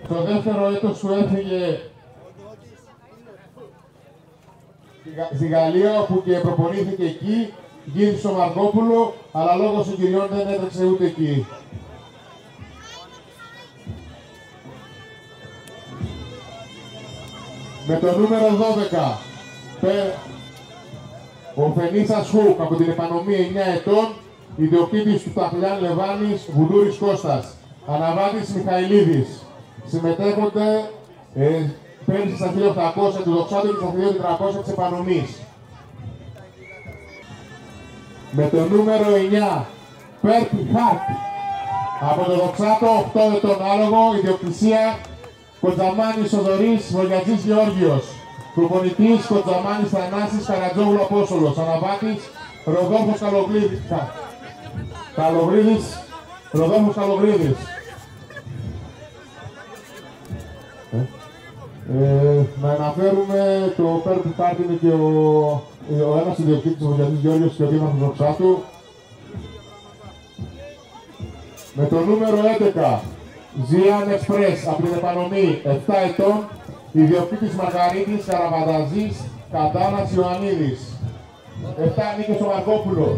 Speaker 7: Στο δεύτερο έτος του έφυγε στη Γαλλία, όπου και προπονήθηκε εκεί, γύρισε στο Μαρκόπουλο, αλλά λόγω συγκυριών δεν έτρεξε ούτε εκεί. Με το νούμερο 12, ο Φενίσας Χουκ από την επανομή 9 ετών, ιδιοκτήτης του Ταχλιάν Λεβάνης, Βουλούρης Κώστας, αναβάτης Μιχαηλίδης. Συμμετέχονται πέρυσι στα 1800 του Δοξάτου και στα 2400 της επανομής. Με το νούμερο 9, Πέρκι Χάρτ από το Δοξάτο, 8 ετών άλογο, ιδιοκτησία Κοντζαμάνης Οδωρής, Βογιατζής Γεώργιος. Προπονητής Κοντζαμάνης Θανάσης, Καρατζόγλου Απόστολος. Αναβάτης Ροδόφος Καλογρίδης. Να αναφέρουμε το Πέρκι Χάρτ είναι και ο ένας ιδιοκτήτης Βογιατζής Γεώργιος και ο δήμαρχος Δοξάτου. Με το νούμερο 11, Ζιάν Εξπρές από την επανομή 7 ετών, ιδιοκτήτης Μαργαρίτης Καραβανταζής Καντάνας Ιωαννίδης. 7 νίκες στο Μαρκόπουλο.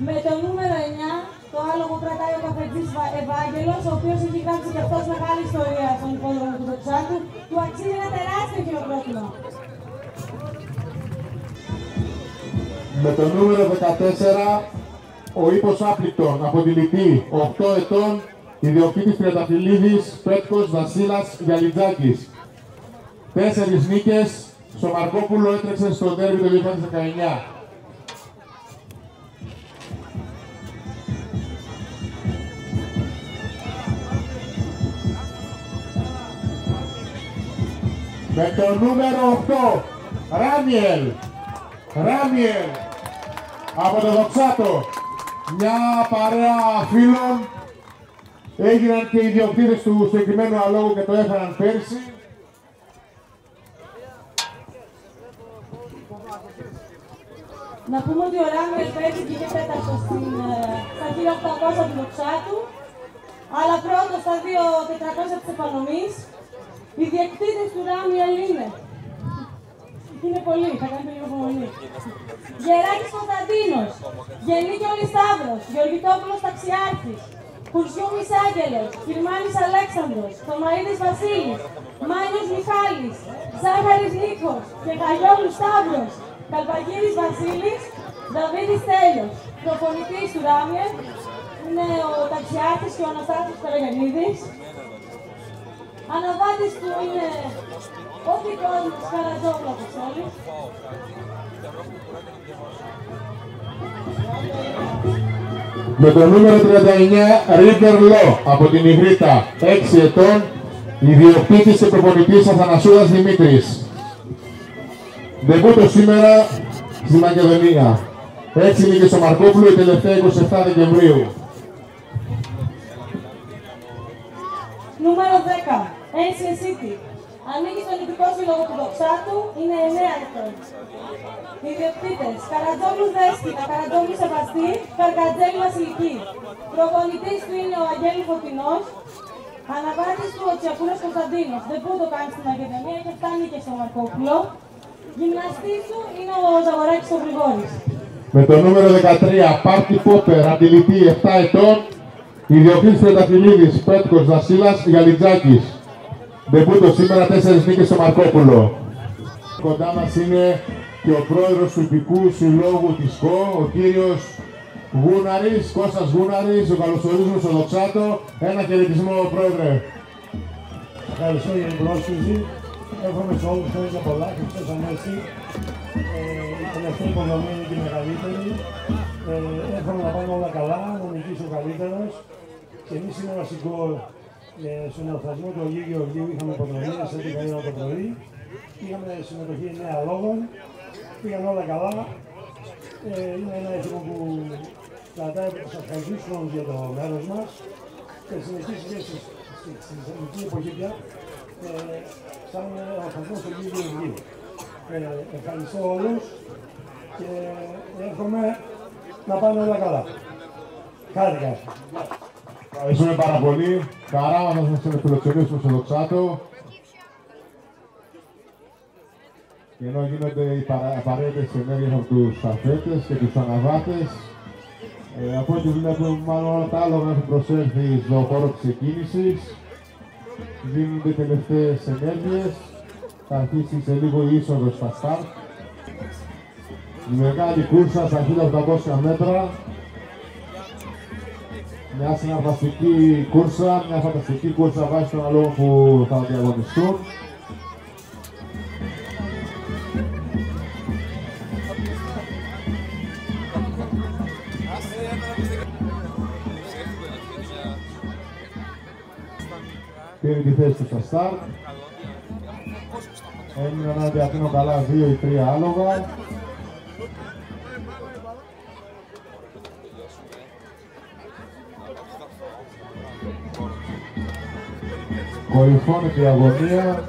Speaker 2: Με το νούμερο 9, το άλογο κρατάει ο καφετζής Ευάγγελος, ο οποίος έχει γράψει και αυτός μεγάλη ιστορία στον υπόδρομο του Δοξάτου. Του αξίζει ένα τεράστιο χειροκρότημα.
Speaker 7: Με το νούμερο 14, ο Ήπος Άπληκτον από τη Λιτή, 8 ετών, ιδιοκτήτης Τριανταφυλλίδης, Πέτκος Βασίλας Γιαλιτζάκης. 4 νίκες, στο Μαρκόπουλο έτρεξε στο ντέρμπι το 2019. Με το νούμερο 8, Ράμιελ από το Δοξάτο, μια παρέα φίλων, έγιναν και οι ιδιοκτήτες του συγκεκριμένου αλόγου και το έφεραν πέρσι.
Speaker 2: Να πούμε ότι ο Ράμιελ πέρσι πήγε τέταρτος στα 1800 του Δοξάτου, αλλά πρώτος στα 2400 της επανομής. Οι διεκτήτες του Ράμιελ είναι πολλοί, θα κάνετε λίγο υπομονή. Γεράκης Κωνσταντίνος, Γεννίκη Σταύρος, Γεωργιτόπουλος Ταξιάρχης, Κουρσιούμης Άγγελος, Κυρμάνης Αλέξανδρος, Θωμαίδης Βασίλης, Μάνιος Μιχάλης, Ζάχαρης Νίκος και Χαγιόγλου Σταύρος, Καλπαγίδης Βασίλης, Δαβίδης Τέλιος. Προπονητής του Ράμιελ είναι ο Ταξιάρχης και ο Αναστάσιος Καραγιαννίδης. Αναβάτης του είναι ο δικός μας Καρατζόγλου Αποστόλης.
Speaker 7: Με το νούμερο 39, Ρίβερ Λό από την Ιγρήτα, 6 ετών, ιδιοκτήτης και προπονητής Αθανασούδας Δημήτρης. Δebούτο σήμερα στη Μακεδονία. 6 νίκες στο Μαρκόπουλο, η τελευταία 27 Δεκεμβρίου.
Speaker 2: Νούμερο 10, Ancient City. Ανήκει στον ειδικό σύλλογο του Δοξάτου, είναι 9 ετών. Ιδιοκτήτες, Καρατζόγλου Δέσκηνα, Καρατζόγλου Σεβαστή, Καρκατζέλη Βασιλική. Προπονητής του είναι ο Αγγέλης Φωτεινός. Αναβάτης του ο Τσιακούρας Κωνσταντίνος. Δεν πού το κάνει στην Μακεδονία, έχει 7 νίκες στο Μαρκόπουλο. Γυμναστής του είναι ο Ζαγοράκης ο Γρηγόρης.
Speaker 7: Με το νούμερο 13, Πάρτι Πόπερ, αντιλητή 7 ετών, ιδιοκτήτης Τριανταφυλλίδης, Πέτκος Βασίλας Γιαλιτζάκης. Δebούτο σήμερα 4 νίκες στο Μαρκόπουλο. Κοντά μας είναι
Speaker 6: και ο πρόεδρος του Ιππικού Συλλόγου της ΚΟ, ο κύριος Γούναρης, Κώστας Γούναρης, ο καλωσορίζουμε στο Δοξάτο. Ένα χαιρετισμό, πρόεδρε.
Speaker 9: Ευχαριστώ για την πρόσκληση. Εύχομαι σε όλους χρόνια πολλά και χθες ανέστη. Η τελευταία υποδομή είναι και μεγαλύτερη. Εύχομαι να πάνε όλα καλά, να νικήσει ο καλύτερος. Και εμείς σήμερα στην ΚΟ, στον εορτασμό του Αγίου Γεωργίου, είχαμε υποδομίες, 11 το πρωί. Είχαμε συμμετοχή 9 λόγων. Πήγαν όλα καλά. Είναι ένα έθιμο που κρατάει από τους αρχαϊκούς χρόνους για το μέρος μας και συνεχίσει και στη ελληνική εποχή πια σαν εορτασμό του Αγίου Γεωργίου. Ευχαριστώ όλους και εύχομαι να πάνε όλα καλά. Χάρηκα.
Speaker 6: Ευχαριστούμε πάρα πολύ. Χαρά μας να σας φιλοξενήσουμε στο Δοξάτο. Και ενώ γίνονται οι απαραίτητες ενέργειες από τους σταφέτες και τους αναβάτες, από ό,τι βλέπουμε μάλλον όλα τα άλογα έχουν προσέλθει στο χώρο της εκκίνησης. Γίνονται οι τελευταίες ενέργειες. Θα αρχίσει σε λίγο η είσοδος στα στάρτ. Η μεγάλη κούρσα στα 1800 μέτρα. Μια συναρπαστική κούρσα, μια φανταστική κούρσα βάσει των αλόγων που θα διαγωνιστούν. Πήρε τη θέση του στα στάρτ. Έμειναν, αν διακρίνω καλά, 2 ή 3 άλογα. Κορυφώνεται η αγωνία.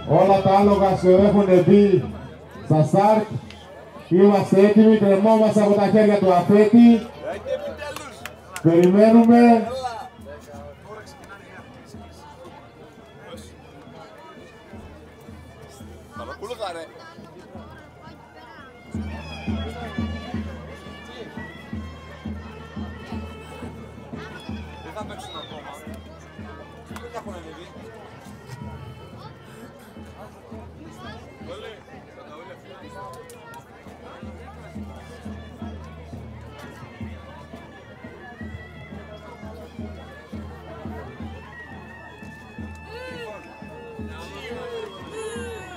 Speaker 6: Όλα τα άλογα έχουν μπει στα στάρτ. Είμαστε έτοιμοι, τρεμόμαστε από τα χέρια του αφέτη. Περιμένουμε.
Speaker 4: Δεν θα παίξουν ακόμα. Δεν θα έχουν ανεβεί.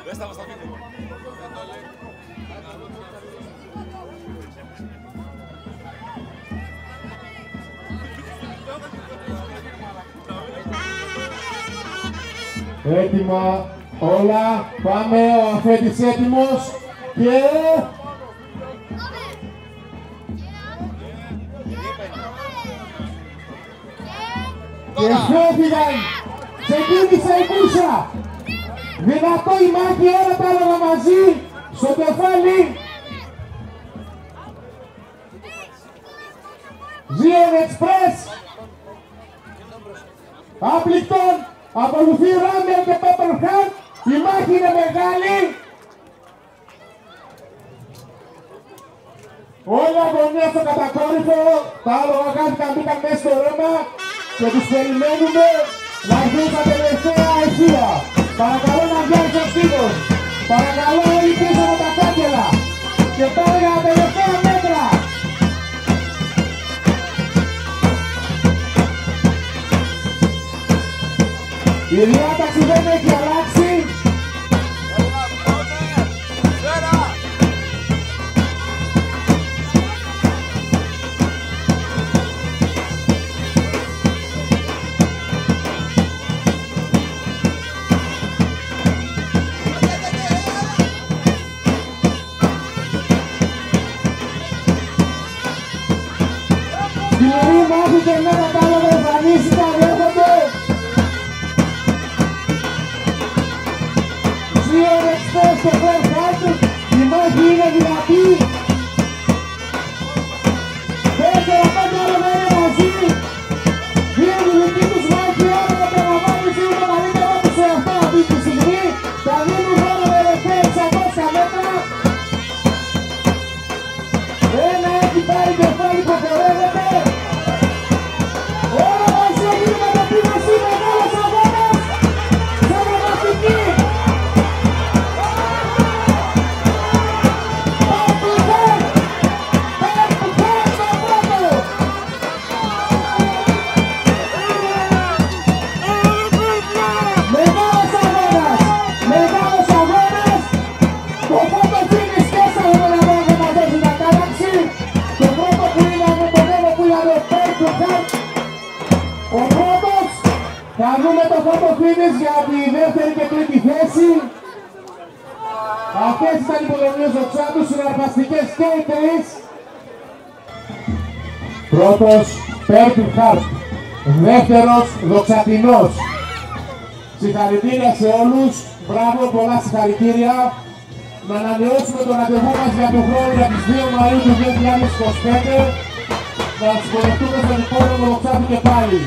Speaker 4: Δεν θα μας τα πείτε.
Speaker 6: Έτοιμα όλα, πάμε, ο αφέτης έτοιμος και... Και φεύγαν, ξεκίνησε η κούρσα. Δυνατό η μάχη, όλα τα άλογα μαζί, στο κεφάλι. Zion Express. Άπληκτον, ακολουθεί Ράμερ και Pepperhead. Η μάχη είναι μεγάλη. Όλη η αγωνία στο κατακόρυφο, τα άλογα κάθηκαν, μπήκαν μέσα στο ρέμα και τους περιμένουμε να βγουν τα τελευταία αισία. Παρακαλώ να βγάλει ο στίβος. Παρακαλώ όλοι πίσω από τα φάκελα. Και τώρα για τα τελευταία μέτρα. Η διάταξη δεν έχει αλλάξει. Σκληρή μάχη και με κατάλογο εμφανίστηκαν, έρχονται. Δύο εξπρές και φρέν χάρτου, η μάχη είναι δυνατή. 4-5 άλογα είναι μαζί. Δύο δική τους μάχη, άλογα περιλαμβάνουν σίγουρα καλύτερα από τους εαυτό αυτή τη στιγμή. Θα δίνουν χρόνο με ελευθεία 600 μέτρα. Ένα έχει πάρει κεφάλι που χορεύεται. Όλα μαζί έγινε καταπίνωση, μεγάλος αγώνας. Σε δραματική. Θα δούμε το photo finish για τη δεύτερη και τρίτη θέση. Αυτές ήταν οι υποδομίες δοξάτου, συναρπαστικές και οι τρεις. Πρώτος, Purple Heart. Δεύτερος, Δοξατινός. Συγχαρητήρια σε όλους. Μπράβο, πολλά συγχαρητήρια. Να ανανεώσουμε το ραντεβού μας για τον χρόνο για τις 2 Μαΐου του 2025. Να τους υποδεχτούμε στον υπόλοιπο Δοξάτου και πάλι.